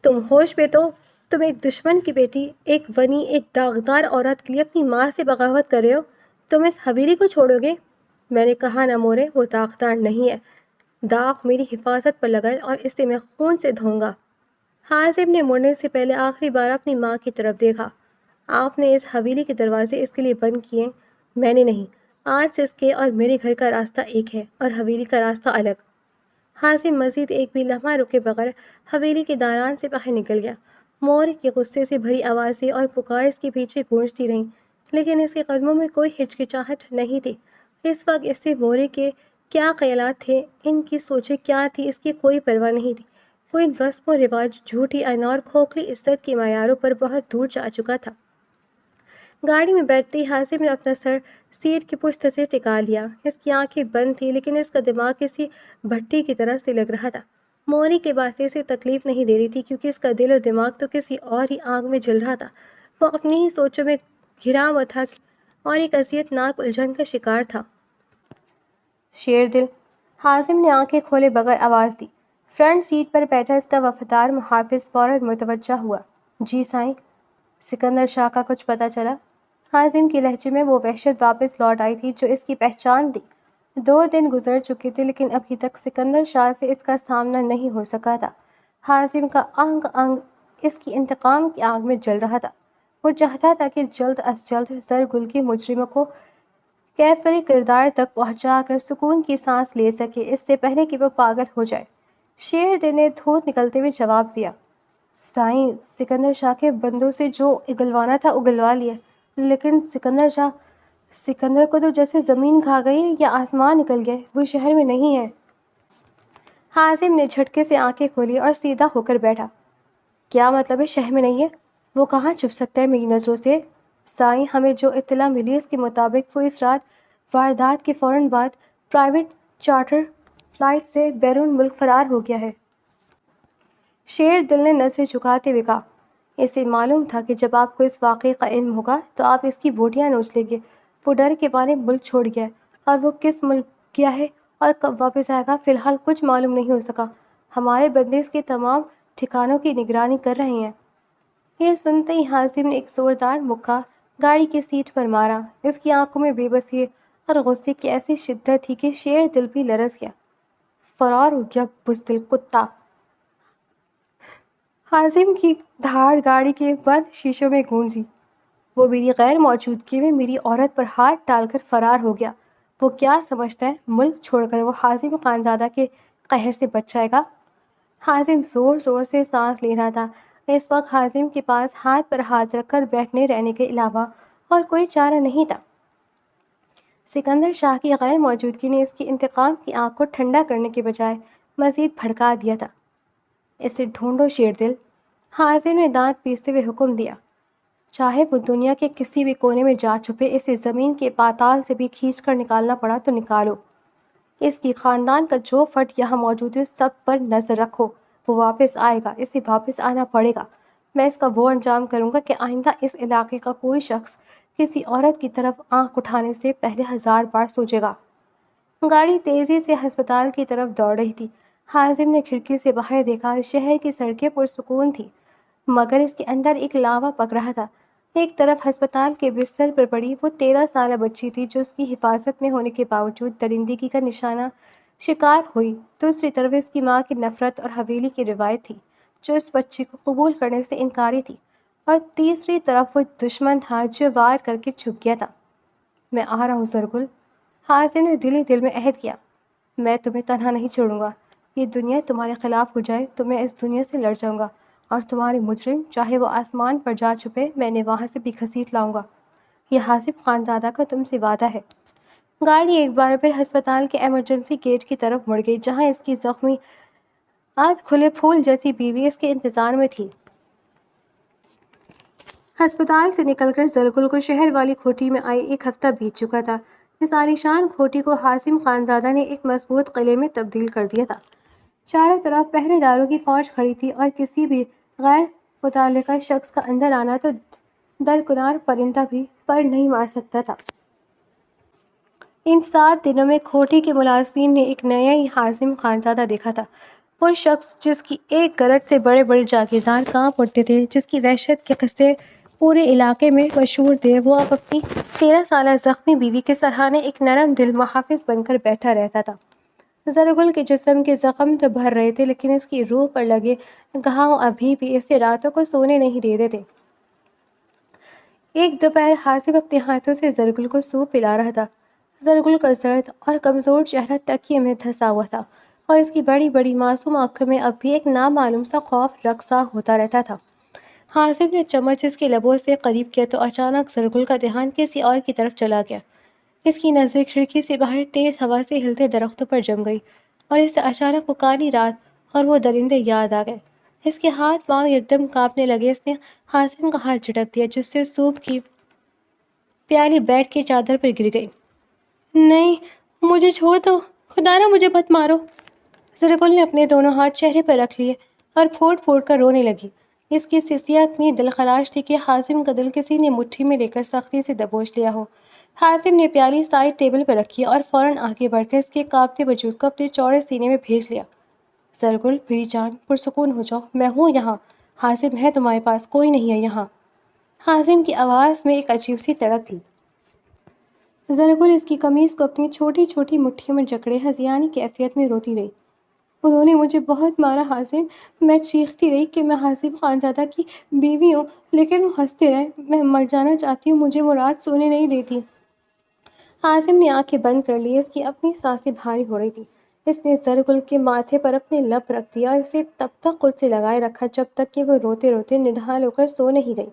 تم ہوش میں تو؟ تم ایک دشمن کی بیٹی، ایک بنی، ایک داغدار عورت کے لیے اپنی ماں سے بغاوت کر رہے ہو؟ تم اس حویلی کو چھوڑو گے؟ میں نے کہا نا مورے، وہ داغدار نہیں ہے۔ داغ میری حفاظت پر لگا ہے اور اسے میں خون سے دھوؤں گا۔ حازم نے مڑنے سے پہلے آخری بار اپنی ماں کی طرف دیکھا۔ آپ نے اس حویلی کے دروازے اس کے لیے بند کیے، میں نے نہیں۔ آج سے اس کے اور میرے گھر کا راستہ ایک ہے اور حویلی کا راستہ الگ۔ حازم مزید ایک بھی لمحہ رکے بغیر حویلی کے دالان سے باہر نکل گیا۔ مورے کی غصے سے بھری آوازیں اور پکار اس کے پیچھے گونجتی رہیں، لیکن اس کے قدموں میں کوئی ہچکچاہٹ نہیں تھی۔ اس وقت اس سے مورے کے کیا خیالات تھے، ان کی سوچیں کیا تھی، اس کی کوئی پرواہ نہیں تھی۔ وہ ان رسم و رواج، جھوٹی انا اور کھوکھلی عزت کے معیاروں پر بہت دور جا چکا تھا۔ گاڑی میں بیٹھتے ہی حازم نے اپنا سر سیٹ کی پشت سے ٹکا لیا۔ اس کی آنکھیں بند تھیں لیکن اس کا دماغ کسی بھٹی کی طرح سے لگ رہا تھا۔ موری کی باتیں اسے تکلیف نہیں دے رہی تھی کیونکہ اس کا دل و دماغ تو کسی اور ہی آگ میں جل رہا تھا۔ وہ اپنی ہی سوچوں میں گھرا ہوا تھا اور ایک اذیت ناک الجھن کا شکار تھا۔ شیر دل! حازم نے آنکھیں کھولے بغیر آواز دی۔ فرنٹ سیٹ پر بیٹھا اس کا وفادار محافظ فوراً متوجہ ہوا۔ جی سائیں، سکندر شاہ کا کچھ پتہ چلا؟ حازم کے لہجے میں وہ وحشت واپس لوٹ آئی تھی جو اس کی پہچان تھی۔ 2 دن گزر چکے تھے لیکن ابھی تک سکندر شاہ سے اس کا سامنا نہیں ہو سکا تھا۔ حازم کا انگ انگ اس کی انتقام کی آگ میں جل رہا تھا۔ وہ چاہتا تھا کہ جلد از جلد زرگل کے مجرموں کو کیفر کردار تک پہنچا کر سکون کی سانس لے سکے، اس سے پہلے کہ وہ پاگل ہو جائے۔ شیر دل نے دھوت نکلتے ہوئے جواب دیا، سائیں، سکندر شاہ کے بندوں سے جو اگلوانا تھا اگلوا لیا، لیکن سکندر کو تو جیسے زمین کھا گئی یا آسمان نکل گئے، وہ شہر میں نہیں ہے۔ حازم نے جھٹکے سے آنکھیں کھولی اور سیدھا ہو کر بیٹھا۔ کیا مطلب ہے شہر میں نہیں ہے؟ وہ کہاں چھپ سکتا ہے میری نظروں سے؟ سائیں، ہمیں جو اطلاع ملی اس کے مطابق وہ اس رات واردات کے فوراً بعد پرائیویٹ چارٹر فلائٹ سے بیرون ملک فرار ہو گیا ہے۔ شیر دل نے نظریں جھکاتے ہوئے کہا، اسے معلوم تھا کہ جب آپ کو اس واقعے کا علم ہوگا تو آپ اس کی بوٹیاں نوچ لیں گے۔ وہ ڈر کے مارے ملک چھوڑ گیا ہے، اور وہ کس ملک گیا ہے اور کب واپس آئے گا فی الحال کچھ معلوم نہیں ہو سکا۔ ہمارے بندے اس کے تمام ٹھکانوں کی نگرانی کر رہے ہیں۔ یہ سنتے ہی حازم نے ایک زوردار مکہ گاڑی کی سیٹ پر مارا۔ اس کی آنکھوں میں بے بسی اور غصے کی ایسی شدت تھی کہ شیر دل بھی لرز گیا۔ فرار ہو گیا بزدل کتا! حازم کی دھاڑ گاڑی کے بند شیشوں میں گونجی۔ وہ میری غیر موجودگی میں میری عورت پر ہاتھ ڈال کر فرار ہو گیا۔ وہ کیا سمجھتا ہے ملک چھوڑ کر وہ حازم خانزادہ کے قہر سے بچ جائے گا؟ حازم زور زور سے سانس لے رہا تھا۔ اس وقت حازم کے پاس ہاتھ پر ہاتھ رکھ کر بیٹھنے رہنے کے علاوہ اور کوئی چارہ نہیں تھا۔ سکندر شاہ کی غیر موجودگی نے اس کی انتقام کی آگ کو ٹھنڈا کرنے کے بجائے مزید بھڑکا دیا تھا۔ اسے ڈھونڈو شیر دل، حازم نے دانت پیستے ہوئے حکم دیا۔ چاہے وہ دنیا کے کسی بھی کونے میں جا چھپے، اسے زمین کے پاتال سے بھی کھینچ کر نکالنا پڑا تو نکالو۔ اس کی خاندان کا جو فرد یہاں موجود ہے سب پر نظر رکھو۔ وہ واپس آئے گا، اسے واپس آنا پڑے گا۔ میں اس کا وہ انجام کروں گا کہ آئندہ اس علاقے کا کوئی شخص کسی عورت کی طرف آنکھ اٹھانے سے پہلے 1000 بار سوچے گا۔ گاڑی تیزی سے ہسپتال کی طرف دوڑ رہی تھی۔ حازم نے کھڑکی سے باہر دیکھا۔ شہر کی سڑکیں پرسکون تھیں، مگر اس کے اندر ایک لاوا پک رہا تھا۔ ایک طرف ہسپتال کے بستر پر پڑی وہ 13 سالہ بچی تھی جو اس کی حفاظت میں ہونے کے باوجود درندگی کا نشانہ شکار ہوئی۔ دوسری طرف اس کی ماں کی نفرت اور حویلی کی روایت تھی جو اس بچی کو قبول کرنے سے انکاری تھی، اور تیسری طرف وہ دشمن تھا جو وار کر کے چھپ گیا تھا۔ میں آ رہا ہوں زرگل، حازم نے دل ہی دل میں عہد کیا۔ میں تمہیں تنہا نہیں چھوڑوں گا۔ یہ دنیا تمہارے خلاف ہو جائے تو میں اس دنیا سے لڑ جاؤں گا، اور تمہارے مجرم چاہے وہ آسمان پر جا چھپے میں انہیں وہاں سے بھی گھسیٹ لاؤں گا۔ یہ حازم خانزادہ کا تم سے وعدہ ہے۔ گاڑی ایک بار پھر ہسپتال کے ایمرجنسی گیٹ کی طرف مڑ گئی جہاں اس کی زخمی آدھ کھلے پھول جیسی بیوی اس کے انتظار میں تھی۔ ہسپتال سے نکل کر زرگل کو شہر والی کھوٹی میں آئے 1 ہفتہ بیت چکا تھا۔ اس عالیشان کھوٹی کو حازم خانزادہ نے ایک مضبوط قلعے میں تبدیل کر دیا تھا۔ چاروں طرف پہرے داروں کی فوج کھڑی تھی اور کسی بھی غیر متعلقہ شخص کا اندر آنا تو درکنار پرندہ بھی پر نہیں مار سکتا تھا۔ ان 7 دنوں میں کھوٹی کے ملازمین نے ایک نیا ہی حازم خانزادہ دیکھا تھا۔ وہ شخص جس کی ایک گرج سے بڑے بڑے جاگیردار کانپ اٹھتے تھے، جس کی وحشت کے قصے پورے علاقے میں مشہور تھے، وہ اب اپنی 13 سالہ زخمی بیوی کے سرہانے ایک نرم دل محافظ بن کر بیٹھا رہتا تھا۔ زرگل کے جسم کے زخم تو بھر رہے تھے لیکن اس کی روح پر لگے گھاؤ ابھی بھی اسے راتوں کو سونے نہیں دیتے تھے۔ ایک دوپہر حازم اپنے ہاتھوں سے زرگل کو سوپ پلا رہا تھا۔ زرگل کا زرد اور کمزور چہرہ تکیے میں دھنسا ہوا تھا، اور اس کی بڑی بڑی معصوم آنکھوں میں اب بھی ایک نامعلوم سا خوف رقصاں ہوتا رہتا تھا۔ حازم نے چمچ اس کے لبوں سے قریب کیا تو اچانک زرگل کا دھیان کسی اور کی طرف چلا گیا۔ اس کی نظریں کھڑکی سے باہر تیز ہوا سے ہلتے درختوں پر جم گئی، اور اس سے اچانک وہ کالی رات اور وہ درندے یاد آ گئے۔ اس کے ہاتھ پاؤں یکدم کانپنے لگے۔ اس نے حازم کا ہاتھ جھٹک دیا جس سے سوپ کی پیالی بیڈ کی چادر پر گر گئی۔ نہیں، مجھے چھوڑ دو، خدا نہ مجھے مت مارو۔ زرگل نے اپنے دونوں ہاتھ چہرے پر رکھ لیے اور پھوٹ پھوٹ کر رونے لگی۔ اس کی سسیاں اتنی دلخراش تھی کہ حازم کا دل کسی نے مٹھی میں لے کر سختی سے دبوچ لیا ہو۔ حازم نے پیالی سائڈ ٹیبل پر رکھی اور فوراً آگے بڑھ کر اس کے کانپتے وجود کو اپنے چوڑے سینے میں بھیج لیا۔ زرگل، میری جان، پرسکون ہو جاؤ، میں ہوں یہاں۔ حازم ہے تمہارے پاس، کوئی نہیں ہے یہاں۔ حازم کی آواز میں ایک عجیب سی تڑپ تھی۔ زرگل اس کی قمیض کو اپنی چھوٹی چھوٹی مٹھیوں میں جکڑے ہذیانی کیفیت میں روتی رہی۔ انہوں نے مجھے بہت مارا حازم، میں چیختی رہی کہ میں حازم خانزادہ کی بیوی ہوں، لیکن وہ ہنستے رہے۔ میں مر جانا چاہتی ہوں، مجھے وہ رات سونے نہیں دیتی۔ حازم نے آنکھیں بند کر لی، اس کی اپنی سانسیں بھاری ہو رہی تھی۔ اس نے زرگل کے ماتھے پر اپنے لب رکھ دیا اور اسے تب تک خود سے لگائے رکھا جب تک کہ وہ روتے روتے نڈھال ہو کر سو نہیں گئی۔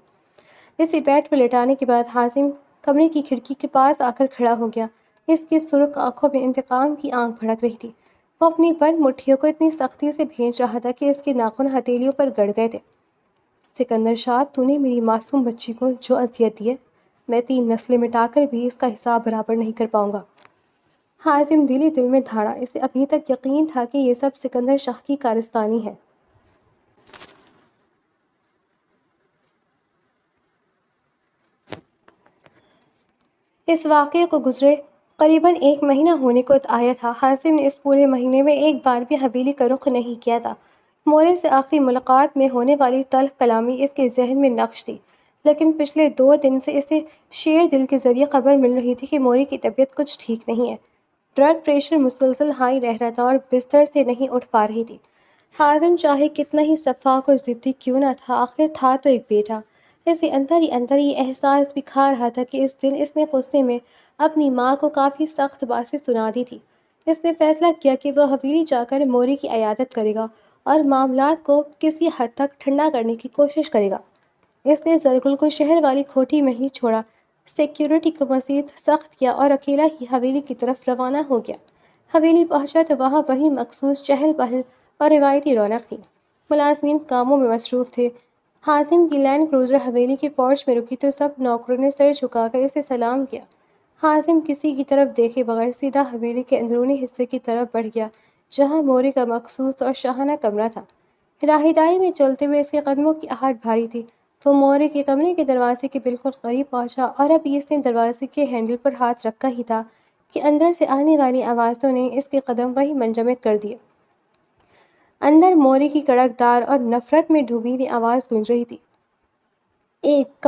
اسے بیڈ پر لٹانے کے بعد حازم کمرے کی کھڑکی کے پاس آ کر کھڑا ہو گیا۔ اس کی سرخ آنکھوں میں انتقام کی آنکھ بھڑک رہی تھی۔ وہ اپنی بند مٹھیوں کو اتنی سختی سے بھینچ رہا تھا کہ اس کے ناخن ہتھیلیوں پر گڑ گئے تھے۔ سکندر شاہ، تو نے میری معصوم بچی کو جو اذیت دی ہے، میں 3 نسلیں مٹا کر بھی اس کا حساب برابر نہیں کر پاؤں گا۔ حازم دل دل میں دھاڑا۔ اسے ابھی تک یقین تھا کہ یہ سب سکندر شاہ کی کارستانی ہے۔ اس واقعے کو گزرے قریباً 1 مہینہ ہونے کو آیا تھا۔ حازم نے اس پورے مہینے میں ایک بار بھی حویلی کا رخ نہیں کیا تھا۔ مورے سے آخری ملاقات میں ہونے والی تلخ کلامی اس کے ذہن میں نقش تھی، لیکن پچھلے 2 دن سے اسے شیر دل کے ذریعے خبر مل رہی تھی کہ موری کی طبیعت کچھ ٹھیک نہیں ہے۔ بلڈ پریشر مسلسل ہائی رہ رہا تھا اور بستر سے نہیں اٹھ پا رہی تھی۔ حازم چاہے کتنا ہی شفاق اور ضدی کیوں نہ تھا، آخر تھا تو ایک بیٹا۔ اسے اندر ہی اندر یہ احساس بھی کھا رہا تھا کہ اس دن اس نے غصے میں اپنی ماں کو کافی سخت باتیں سنا دی تھی۔ اس نے فیصلہ کیا کہ وہ حویلی جا کر موری کی عیادت کرے گا اور معاملات کو کسی حد تک ٹھنڈا کرنے کی کوشش کرے گا۔ اس نے زرگل کو شہر والی کھوٹی میں ہی چھوڑا، سیکیورٹی کو مزید سخت کیا اور اکیلا ہی حویلی کی طرف روانہ ہو گیا۔ حویلی پہنچا تو وہاں وہی مخصوص چہل پہل اور روایتی رونق تھی۔ ملازمین کاموں میں مصروف تھے۔ حازم کی لینڈ کروزر حویلی کے پورچ میں رکی تو سب نوکروں نے سر جھکا کر اسے سلام کیا۔ حازم کسی کی طرف دیکھے بغیر سیدھا حویلی کے اندرونی حصے کی طرف بڑھ گیا، جہاں موری کا مخصوص اور شاہانہ کمرہ تھا۔ راہداری میں چلتے ہوئے اس کے قدموں کی آہٹ بھاری تھی۔ وہ موری کے کمرے کے دروازے کے بالکل قریب پہنچا اور ابھی اس نے دروازے کے ہینڈل پر ہاتھ رکھا ہی تھا کہ اندر سے آنے والی آوازوں نے اس کے قدم وہیں منجمد کر دیے۔ اندر موری کی کڑکدار اور نفرت میں ڈوبی ہوئی آواز گونج رہی تھی۔ ایک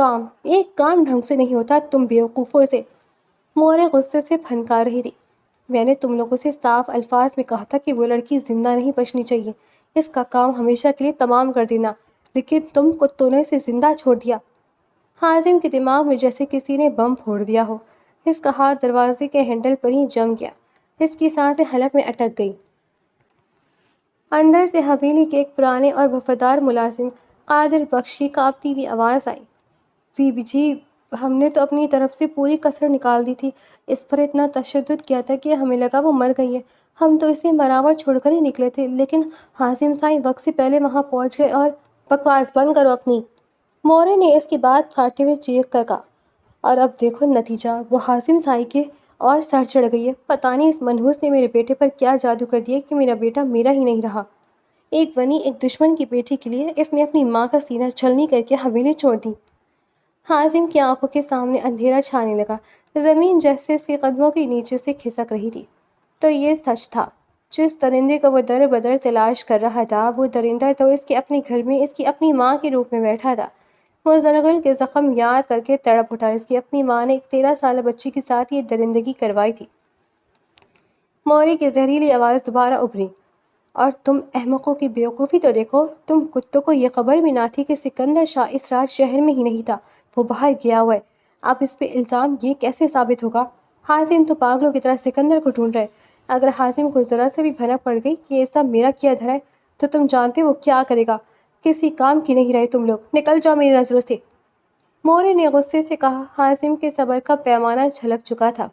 کام ڈھنگ سے نہیں ہوتا تم بیوقوفوں سے۔ موری غصے سے پھنکا رہی تھی۔ میں نے تم لوگوں سے صاف الفاظ میں کہا تھا کہ وہ لڑکی زندہ نہیں بچنی چاہیے، اس کا کام ہمیشہ کے لیے تمام کر دینا، لیکن تم کتوں نے اسے زندہ چھوڑ دیا۔ حازم کے دماغ میں جیسے کسی نے بم پھوڑ دیا ہو۔ اس کا ہاتھ دروازے کے ہینڈل پر ہی جم گیا۔ اس کی سانسیں حلق میں اٹک گئی۔ اندر سے حویلی کے ایک پرانے اور وفادار ملازم قادر بخش کی کانپتی ہوئی آواز آئی، بی بی جی، ہم نے تو اپنی طرف سے پوری کسر نکال دی تھی، اس پر اتنا تشدد کیا تھا کہ ہمیں لگا وہ مر گئی ہے، ہم تو اسے مراور چھوڑ کر ہی نکلے تھے، لیکن حازم سائیں وقت سے پہلے وہاں پہنچ گئے اور بکواس بند کرو اپنی۔ موری نے اس کی بات کاٹتے ہوئے چیخ کر کہا، اور اب دیکھو نتیجہ، وہ حازم سائیں کے اور سر چڑھ گئی ہے۔ پتہ نہیں اس منحوس نے میرے بیٹے پر کیا جادو کر دیا کہ میرا بیٹا میرا ہی نہیں رہا۔ ایک بنی ایک دشمن کی بیٹی کے لیے اس نے اپنی ماں کا سینہ چھلنی کر کے حویلی چھوڑ دی۔ حازم کی آنکھوں کے سامنے اندھیرا چھانے لگا، زمین جیسے اس کے قدموں کے نیچے سے کھسک رہی تھی۔ تو یہ سچ تھا، جس درندے کو وہ در بدر تلاش کر رہا تھا، وہ درندہ تو اس کے اپنے گھر میں اس کی اپنی ماں کے روپ میں بیٹھا تھا۔ وہ زرگل کے زخم یاد کر کے تڑپ اٹھا۔ اس کی اپنی ماں نے ایک 13 سالہ بچی کے ساتھ یہ درندگی کروائی تھی۔ موری کی زہریلی آواز دوبارہ ابھری، اور تم احمقوں کی بیوقوفی تو دیکھو، تم کتوں کو یہ خبر بھی نہ تھی کہ سکندر شاہ اس رات شہر میں ہی نہیں تھا، وہ باہر گیا ہوا ہے۔ اب اس پہ الزام یہ کیسے ثابت ہوگا؟ حازم تو پاگلوں کی طرح سکندر کو ڈھونڈ رہے۔ اگر حازم کو ذرا سے بھی بھنک پڑ گئی کہ یہ سب میرا کیا دھرا ہے، تو تم جانتے وہ کیا کرے گا۔ کسی کام کی نہیں رہے تم لوگ، نکل جاؤ میری نظروں سے۔ موری نے غصے سے کہا۔ حازم کے صبر کا پیمانہ چھلک چکا تھا۔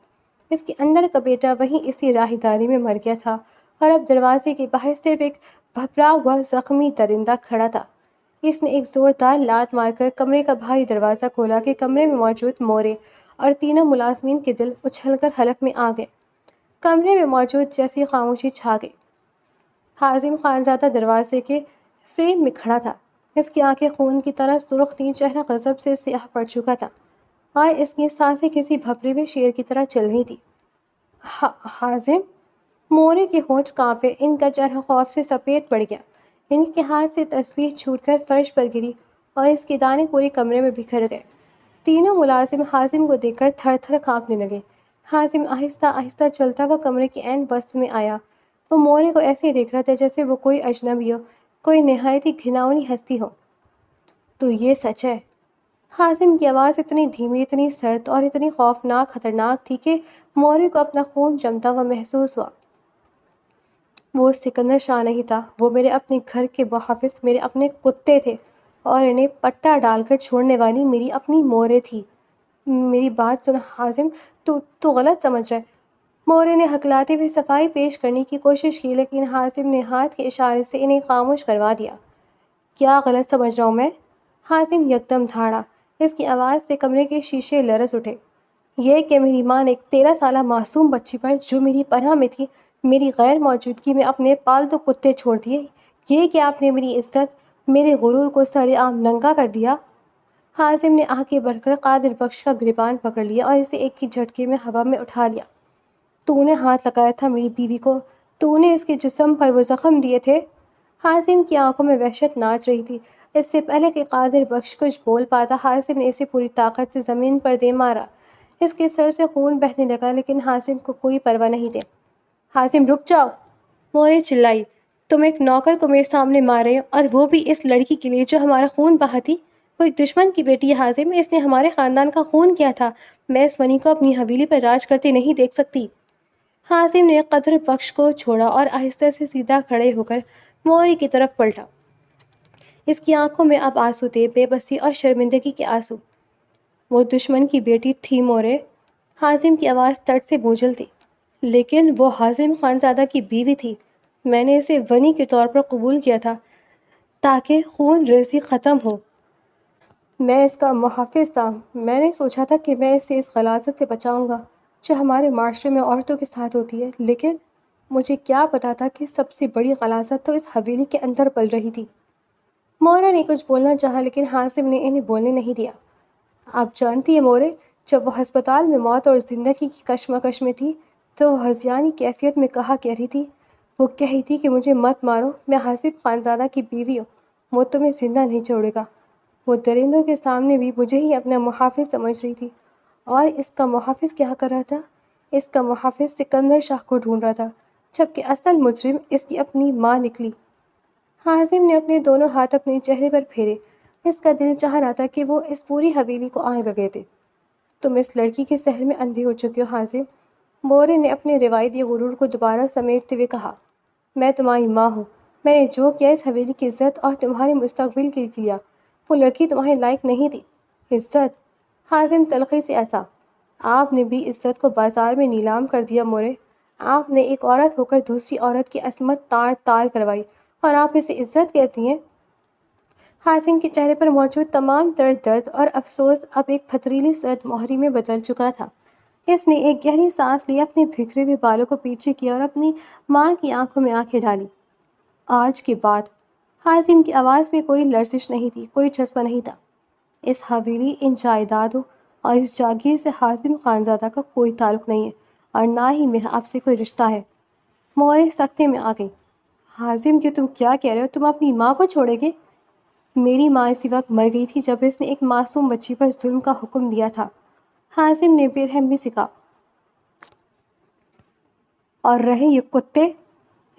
اس کے اندر کا بیٹا وہیں اسی راہداری میں مر گیا تھا، اور اب دروازے کے باہر صرف ایک بھپرا ہوا زخمی درندہ کھڑا تھا۔ اس نے ایک زوردار لات مار کر کمرے کا بھاری دروازہ کھولا کہ کمرے میں موجود مورے اور تینوں ملازمین کے دل اچھل کر حلق میں آ گئے۔ کمرے میں موجود جیسی خاموشی چھا گئی۔ حازم خانزادہ دروازے کے فریم میں کھڑا تھا۔ اس کی آنکھیں خون کی طرح سرخ تھیں، چہرہ غضب سے سیاہ پڑ چکا تھا، اور اس کی سانسیں کسی بھپرے ہوئے شیر کی طرح چل رہی تھی۔ حازم؟ موری کے ہونٹ کانپے، ان کا چہرہ خوف سے سفید پڑ گیا۔ ان کے ہاتھ سے تصویر چھوٹ کر فرش پر گری اور اس کے دانے پورے کمرے میں بکھر گئے۔ تینوں ملازم حازم کو دیکھ کر تھر تھر کانپنے لگے۔ حازم آہستہ آہستہ چلتا ہوا کمرے کے عین وسط میں آیا۔ وہ مورے کو ایسے دیکھ رہا تھا جیسے وہ کوئی اجنبی ہو، کوئی نہایت ہی گھناؤنی ہستی ہو۔ تو یہ سچ ہے؟ حازم کی آواز اتنی دھیمی، اتنی سرد اور اتنی خوفناک خطرناک تھی کہ مورے کو اپنا خون جمتا ہوا محسوس ہوا۔ وہ سکندر شاہ نہیں تھا، وہ میرے اپنے گھر کے محافظ، میرے اپنے کتے تھے، اور انہیں پٹا ڈال کر چھوڑنے والی میری اپنی مورے تھی۔ میری بات سن حازم، تو غلط سمجھ رہا ہے۔ مورے نے ہکلاتے ہوئے صفائی پیش کرنے کی کوشش کی، لیکن حازم نے ہاتھ کے اشارے سے انہیں خاموش کروا دیا۔ کیا غلط سمجھ رہا ہوں میں؟ حازم یکدم دھاڑا۔ اس کی آواز سے کمرے کے شیشے لرز اٹھے۔ یہ کہ میری ماں نے ایک 13 سالہ معصوم بچی پر جو میری پناہ میں تھی، میری غیر موجودگی میں اپنے پالتو کتے چھوڑ دیے۔ یہ کہ آپ نے میری عزت، میرے غرور کو سر عام ننگا کر دیا۔ حازم نے آگے بڑھ کر قادر بخش کا گریبان پکڑ لیا اور اسے ایک ہی جھٹکے میں ہوا میں اٹھا لیا۔ تو نے ہاتھ لگایا تھا میری بیوی کو، تو نے اس کے جسم پر وہ زخم دیے تھے۔ حازم کی آنکھوں میں وحشت ناچ رہی تھی۔ اس سے پہلے کہ قادر بخش کچھ بول پاتا، حازم نے اسے پوری طاقت سے زمین پر دے مارا۔ اس کے سر سے خون بہنے لگا، لیکن حازم کو کوئی پرواہ نہیں تھی۔ حازم رک جاؤ، مورے چلائی۔ تم ایک نوکر کو میرے سامنے مار رہے ہو، اور وہ بھی اس لڑکی کے لیے جو ہمارا خون بہا تھی۔ وہ ایک دشمن کی بیٹی ہے حازم، اس نے ہمارے خاندان کا خون کیا تھا۔ میں اس ونی کو اپنی حویلی پر راج کرتے نہیں دیکھ سکتی۔ حازم نے قادر بخش کو چھوڑا اور آہستہ سے سیدھا کھڑے ہو کر مورے کی طرف پلٹا۔ اس کی آنکھوں میں اب آنسو تھے، بے بسی اور شرمندگی کے آنسو۔ وہ دشمن کی بیٹی تھی مورے؟ حازم کی آواز تڑ سے بوجھل تھی۔ لیکن وہ حازم خانزادہ کی بیوی تھی۔ میں نے اسے ونی کے طور پر قبول کیا تھا تاکہ خون ریزی ختم ہو۔ میں اس کا محافظ تھا۔ میں نے سوچا تھا کہ میں اسے اس غلاظت سے بچاؤں گا جو ہمارے معاشرے میں عورتوں کے ساتھ ہوتی ہے، لیکن مجھے کیا پتا تھا کہ سب سے بڑی غلاظت تو اس حویلی کے اندر پل رہی تھی۔ مورا نے کچھ بولنا چاہا، لیکن حازم نے انہیں بولنے نہیں دیا۔ آپ جانتی ہیں مورے، جب وہ ہسپتال میں موت اور زندگی کی کشمکش میں تھی تو وہ ہذیانی کیفیت میں کہا کہہ رہی تھی، وہ کہی تھی کہ مجھے مت مارو، میں حازم خانزادہ کی بیوی ہوں، وہ تمہیں زندہ نہیں چھوڑے گا۔ وہ درندوں کے سامنے بھی مجھے ہی اپنا محافظ سمجھ رہی تھی، اور اس کا محافظ کیا کر رہا تھا؟ اس کا محافظ سکندر شاہ کو ڈھونڈ رہا تھا، جبکہ اصل مجرم اس کی اپنی ماں نکلی۔ حازم نے اپنے دونوں ہاتھ اپنے چہرے پر پھیرے۔ اس کا دل چاہ رہا تھا کہ وہ اس پوری حویلی کو آگ لگے دے۔ تم اس لڑکی کے سحر میں اندھے ہو چکے ہو حازم، مورے نے اپنے روایتی غرور کو دوبارہ سمیٹتے ہوئے کہا۔ میں تمہاری ماں ہوں، میں نے جو کیا اس حویلی کی عزت اور تمہارے مستقبل کے لیے کیا۔ وہ لڑکی تمہارے لائق نہیں تھی۔ عزت؟ حازم تلخی سے ہنسا۔ آپ نے بھی عزت کو بازار میں نیلام کر دیا مورے۔ آپ نے ایک عورت ہو کر دوسری عورت کی عصمت تار تار کروائی، اور آپ اسے عزت کہتی ہیں؟ حازم کے چہرے پر موجود تمام تر درد اور افسوس اب ایک پتھریلی سرد مہری میں بدل چکا تھا۔ اس نے ایک گہری سانس لی، اپنے بکھرے ہوئے بالوں کو پیچھے کیا اور اپنی ماں کی آنکھوں میں آنکھیں ڈالی۔ آج کے بعد حازم کی آواز میں کوئی لرزش نہیں تھی، کوئی جذبہ نہیں تھا۔ اس حویلی، ان جائیدادوں اور اس جاگیر سے حازم خانزادہ کا کوئی تعلق نہیں ہے، اور نہ ہی میرا آپ سے کوئی رشتہ ہے۔ مورے سکتے میں آ گئی۔ حازم، کہ تم کیا کہہ رہے ہو؟ تم اپنی ماں کو چھوڑے گے؟ میری ماں اسی وقت مر گئی تھی جب اس نے ایک معصوم بچی پر ظلم کا حکم دیا تھا، حازم نے بے رحمی سے کہا۔ اور رہے یہ کتے؟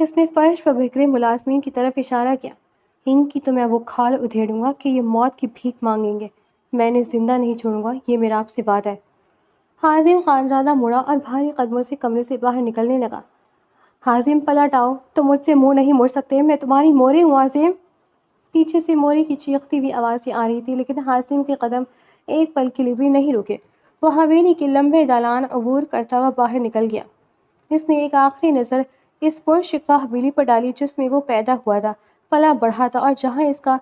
اس نے فرش پر بکھرے ملازمین کی طرف اشارہ کیا۔ ان کی تو میں وہ کھال ادھیڑوں گا کہ یہ موت کی بھیک مانگیں گے، میں انہیں زندہ نہیں چھوڑوں گا، یہ میرا آپ سے وعدہ ہے۔ حازم خانزادہ مڑا اور بھاری قدموں سے کمرے سے باہر نکلنے لگا۔ حازم پلٹ آؤ، تم مجھ سے منہ نہیں موڑ سکتے، میں تمہاری مورے ہوں حازم۔ پیچھے سے مورے کی چیختی ہوئی آوازیں آ رہی تھی، لیکن حازم کے قدم ایک پل کے لیے بھی نہیں رکے۔ وہ حویلی کے لمبے دالان عبور کرتا ہوا باہر نکل گیا۔ اس نے ایک آخری نظر اس پرشکوہ حویلی پر ڈالی جس میں وہ پیدا ہوا تھا، پلا بڑھا تھا، اور جہاں اس کا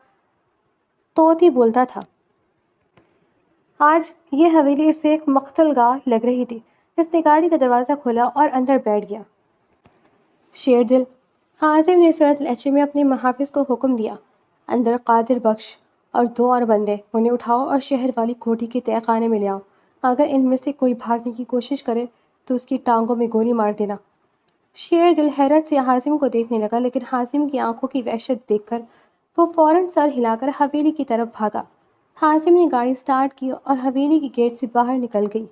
طوطی بولتا تھا۔ آج یہ حویلی اسے ایک مقتل گاہ لگ رہی تھی۔ اس نے گاڑی کا دروازہ کھولا اور اندر بیٹھ گیا۔ شیر دل، حازم نے سرد لہجے میں اپنے محافظ کو حکم دیا۔ اندر قادر بخش اور 2 اور بندے، انہیں اٹھاؤ اور شہر والی کوٹھی کے تہہ خانے میں لے آؤ۔ اگر ان میں سے کوئی بھاگنے کی کوشش کرے تو اس کی ٹانگوں میں گولی مار دینا۔ شیر دل حیرت سے حازم کو دیکھنے لگا، لیکن حازم کی آنکھوں کی وحشت دیکھ کر وہ فوراً سر ہلا کر حویلی کی طرف بھاگا۔ حاسم نے گاڑی سٹارٹ کی اور حویلی کے گیٹ سے باہر نکل گئی۔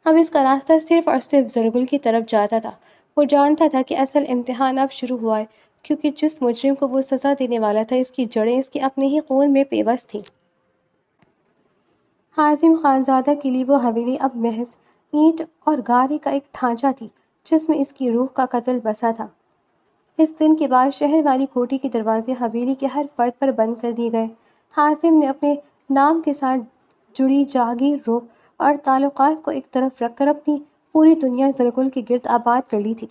اب اس کا راستہ صرف اور صرف زرگل کی طرف جاتا تھا۔ وہ جانتا تھا کہ اصل امتحان اب شروع ہوا ہے، کیونکہ جس مجرم کو وہ سزا دینے والا تھا اس کی جڑیں اس کے اپنے ہی خون میں پیوست تھیں۔ حازم خانزادہ کے لیے وہ حویلی اب محض اینٹ اور گارے کا ایک ڈھانچہ تھی جس میں اس کی روح کا قتل بسا تھا۔ اس دن کے بعد شہر والی کوٹھی کے دروازے حویلی کے ہر فرد پر بند کر دیے گئے۔ حازم نے اپنے نام کے ساتھ جڑی جاگیر، روح اور تعلقات کو ایک طرف رکھ کر اپنی پوری دنیا زرگل کے گرد آباد کر لی تھی۔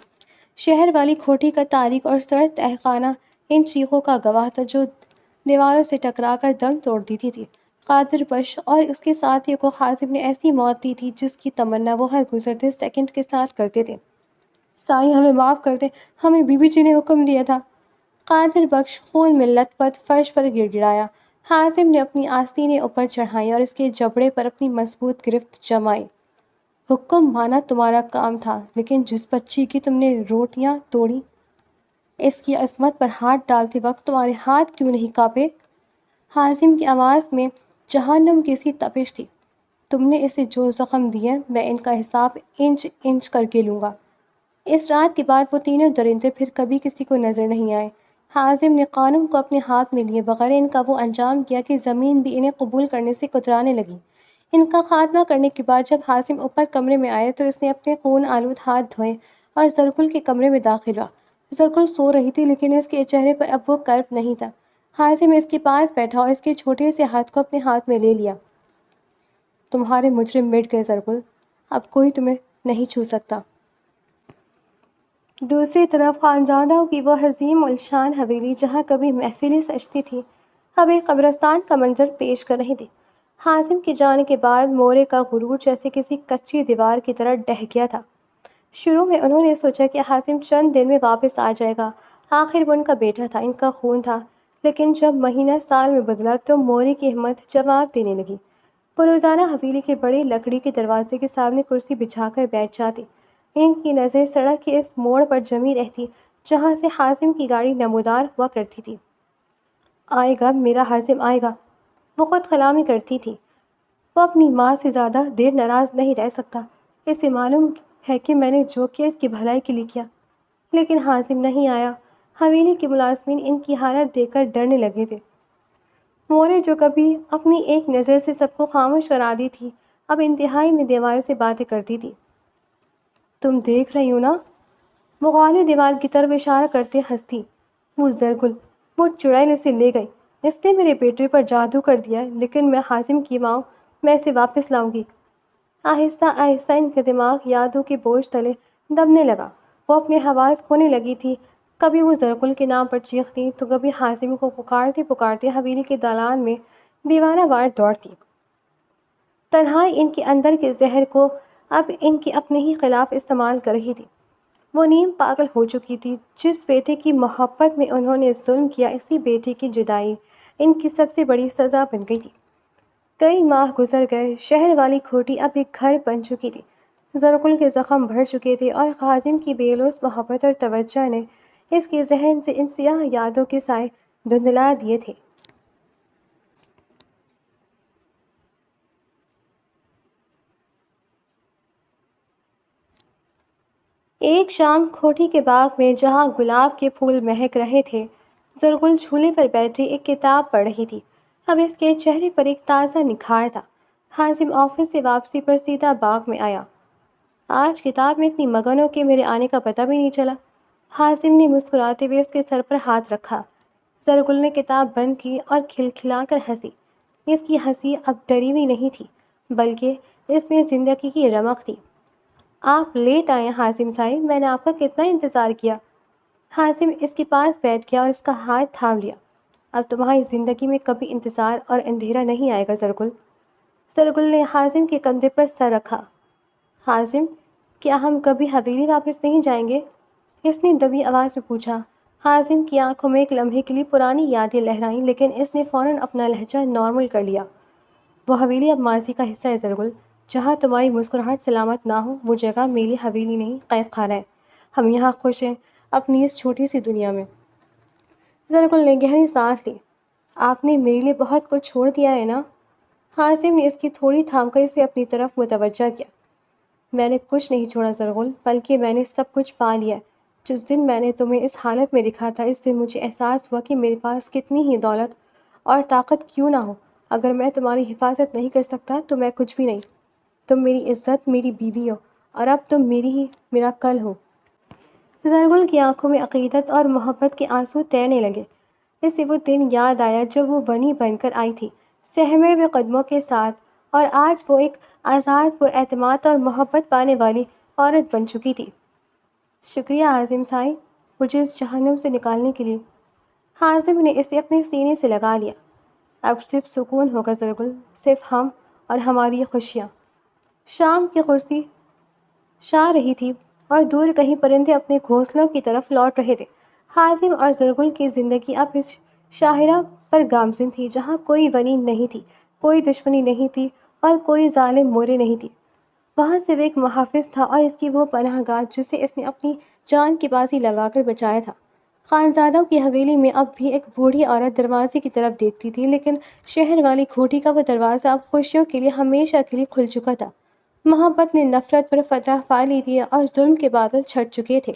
شہر والی کوٹھی کا تاریک اور سرد تہخانہ ان چیخوں کا گواہ تھا جو دیواروں سے ٹکرا کر دم توڑ دیتی تھی۔ قادر بش اور اس کے ساتھیوں کو حازم نے ایسی موت دی تھی جس کی تمنا وہ ہر گزرتے سیکنڈ کے ساتھ کرتے تھے۔ سائیں ہمیں معاف کر دیں، ہمیں بی بی جی نے حکم دیا تھا۔ قادر بخش خون میں لت پت فرش پر گر گڑایا۔ حازم نے اپنی آستینیں اوپر چڑھائیں اور اس کے جبڑے پر اپنی مضبوط گرفت جمائی۔ حکم مانا تمہارا کام تھا، لیکن جس بچی کی تم نے روٹیاں توڑی، اس کی عصمت پر ہاتھ ڈالتے وقت تمہارے ہاتھ کیوں نہیں کانپے؟ حازم کی آواز میں جہنم کی سی تپش تھی۔ تم نے اسے جو زخم دیے میں ان کا حساب انچ انچ کر کے لوں گا۔ اس رات کے بعد وہ تینوں درندے پھر کبھی کسی کو نظر نہیں آئے۔ حازم نے قانون کو اپنے ہاتھ میں لیے بغیر ان کا وہ انجام کیا کہ زمین بھی انہیں قبول کرنے سے کترانے لگی۔ ان کا خاتمہ کرنے کے بعد جب حازم اوپر کمرے میں آئے تو اس نے اپنے خون آلود ہاتھ دھوئے اور زرگل کے کمرے میں داخل ہوا۔ زرگل سو رہی تھی لیکن اس کے چہرے پر اب وہ کرب نہیں تھا۔ حازم اس کے پاس بیٹھا اور اس کے چھوٹے سے ہاتھ کو اپنے ہاتھ میں لے لیا۔ تمہارے مجرم مٹ گئے زرگل، اب کوئی تمہیں نہیں چھو سکتا۔ دوسری طرف خانزادوں کی وہ عظیم الشان حویلی جہاں کبھی محفلیں سجتی تھیں اب ایک قبرستان کا منظر پیش کر رہی تھی۔ حازم کے جانے کے بعد مورے کا غرور جیسے کسی کچی دیوار کی طرح ڈھہ گیا تھا۔ شروع میں انہوں نے سوچا کہ حازم چند دن میں واپس آ جائے گا، آخر وہ ان کا بیٹا تھا، ان کا خون تھا۔ لیکن جب مہینہ سال میں بدلا تو مورے کی ہمت جواب دینے لگی۔ وہ روزانہ حویلی کے بڑے لکڑی کے دروازے کے سامنے کرسی بچھا کر بیٹھ جاتی۔ ان کی نظر سڑک کے اس موڑ پر جمی رہتی جہاں سے حازم کی گاڑی نمودار ہوا کرتی تھی۔ آئے گا، میرا حازم آئے گا، وہ خود کلامی کرتی تھی۔ وہ اپنی ماں سے زیادہ دیر ناراض نہیں رہ سکتا۔ اسے معلوم ہے کہ میں نے جو کیا اس کی بھلائی کے لیے کیا۔ لیکن حازم نہیں آیا۔ حویلی کے ملازمین ان کی حالت دیکھ کر ڈرنے لگے تھے۔ مورے جو کبھی اپنی ایک نظر سے سب کو خاموش کرا دی تھی اب انتہائی میں دیواروں سے باتیں کرتی تھی۔ تم دیکھ رہی ہو نا؟ وہ غالی دیوار کی طرف اشارہ کرتے ہنستی۔ وہ زرگل، وہ چڑیل اسے لے گئی۔ اس نے میرے بیٹے پر جادو کر دیا ہے، لیکن میں حازم کی ماں ہوں، میں اسے واپس لاؤں گی۔ آہستہ آہستہ ان کا دماغ یادوں کے بوجھ تلے دبنے لگا۔ وہ اپنے حواس کھونے لگی تھی۔ کبھی وہ زرگل کے نام پر چیختی تو کبھی حازم کو پکارتے پکارتے حویلی کے دالان میں دیوانہ وار دوڑتی۔ تنہائی ان کے اندر کے زہر کو اب ان کے اپنے ہی خلاف استعمال کر رہی تھی۔ وہ نیم پاگل ہو چکی تھی۔ جس بیٹے کی محبت میں انہوں نے ظلم کیا، اسی بیٹے کی جدائی ان کی سب سے بڑی سزا بن گئی تھی۔ کئی ماہ گزر گئے۔ شہر والی کوٹھی اب ایک گھر بن چکی تھی۔ زرگل کے زخم بھر چکے تھے اور حازم کی بے لوث محبت اور توجہ نے اس کے ذہن سے ان سیاہ یادوں کے سائے دھندلا دیے تھے۔ ایک شام کوٹھی کے باغ میں جہاں گلاب کے پھول مہک رہے تھے، زرگل جھولے پر بیٹھی ایک کتاب پڑھ رہی تھی۔ اب اس کے چہرے پر ایک تازہ نکھار تھا۔ حازم آفس سے واپسی پر سیدھا باغ میں آیا۔ آج کتاب میں اتنی مگن ہو کہ میرے آنے کا پتہ بھی نہیں چلا۔ حازم نے مسکراتے ہوئے اس کے سر پر ہاتھ رکھا۔ زرگل نے کتاب بند کی اور کھلکھلا کر ہنسی۔ اس کی ہنسی اب ڈری ہوئی نہیں تھی، بلکہ اس میں زندگی کی رمق تھی۔ آپ لیٹ آئے حازم صاحب، میں نے آپ کا کتنا انتظار کیا۔ حازم اس کے پاس بیٹھ گیا اور اس کا ہاتھ تھام لیا۔ اب تمہاری زندگی میں کبھی انتظار اور اندھیرا نہیں آئے گا زرگل۔ زرگل نے حازم کے کندھے پر سر رکھا۔ حازم، کیا ہم کبھی حویلی واپس نہیں جائیں گے؟ اس نے دبی آواز میں پوچھا۔ حازم کی آنکھوں میں ایک لمحے کے لیے پرانی یادیں لہرائیں، لیکن اس نے فوراً اپنا لہجہ نارمل کر لیا۔ وہ حویلی اب ماضی کا حصہ ہے زرگل۔ جہاں تمہاری مسکراہٹ سلامت نہ ہو وہ جگہ میری حویلی نہیں، قید خانہ ہے۔ ہم یہاں خوش ہیں اپنی اس چھوٹی سی دنیا میں۔ زرگل نے گہری سانس لی۔ آپ نے میرے لیے بہت کچھ چھوڑ دیا ہے نا؟ حاسم نے اس کی تھوڑی تھام کر اسے اپنی طرف متوجہ کیا۔ میں نے کچھ نہیں چھوڑا زرغل، بلکہ میں نے سب کچھ پا لیا۔ جس دن میں نے تمہیں اس حالت میں دکھا تھا، اس دن مجھے احساس ہوا کہ میرے پاس کتنی ہی دولت اور طاقت کیوں نہ ہو، اگر میں تمہاری حفاظت نہیں کر سکتا تو میں کچھ بھی نہیں۔ تم میری عزت، میری بیوی ہو، اور اب تم میرا کل ہو۔ زرغل کی آنکھوں میں عقیدت اور محبت کے آنسو تیرنے لگے۔ اسے وہ دن یاد آیا جب وہ ونی بن کر آئی تھی، سہمے ہوئے قدموں کے ساتھ، اور آج وہ ایک آزاد، پر اعتماد اور محبت پانے والی عورت بن چکی تھی۔ شکریہ عاظم صاحب، مجھے اس جہنم سے نکالنے کے لیے۔ حازم نے اسے اپنے سینے سے لگا لیا۔ اب صرف سکون ہوگا زرغل، صرف ہم اور ہماری یہ خوشیاں۔ شام کی کرسی شا رہی تھی اور دور کہیں پرندے اپنے گھونسلوں کی طرف لوٹ رہے تھے۔ حازم اور زرغل کی زندگی اب اس شاہراہ پر گامزن تھی جہاں کوئی ونی نہیں تھی، کوئی دشمنی نہیں تھی اور کوئی ظالم مورے نہیں تھی۔ وہاں صرف ایک محافظ تھا اور اس کی وہ پناہ گاہ جسے اس نے اپنی جان کی بازی لگا کر بچایا تھا۔ خانزادوں کی حویلی میں اب بھی ایک بوڑھی عورت دروازے کی طرف دیکھتی تھی، لیکن شہر والی کھوٹی کا وہ دروازہ اب خوشیوں کے لیے ہمیشہ کے لیے کھل چکا تھا۔ محبت نے نفرت پر فتح پا لی تھی اور ظلم کے بادل چھٹ چکے تھے۔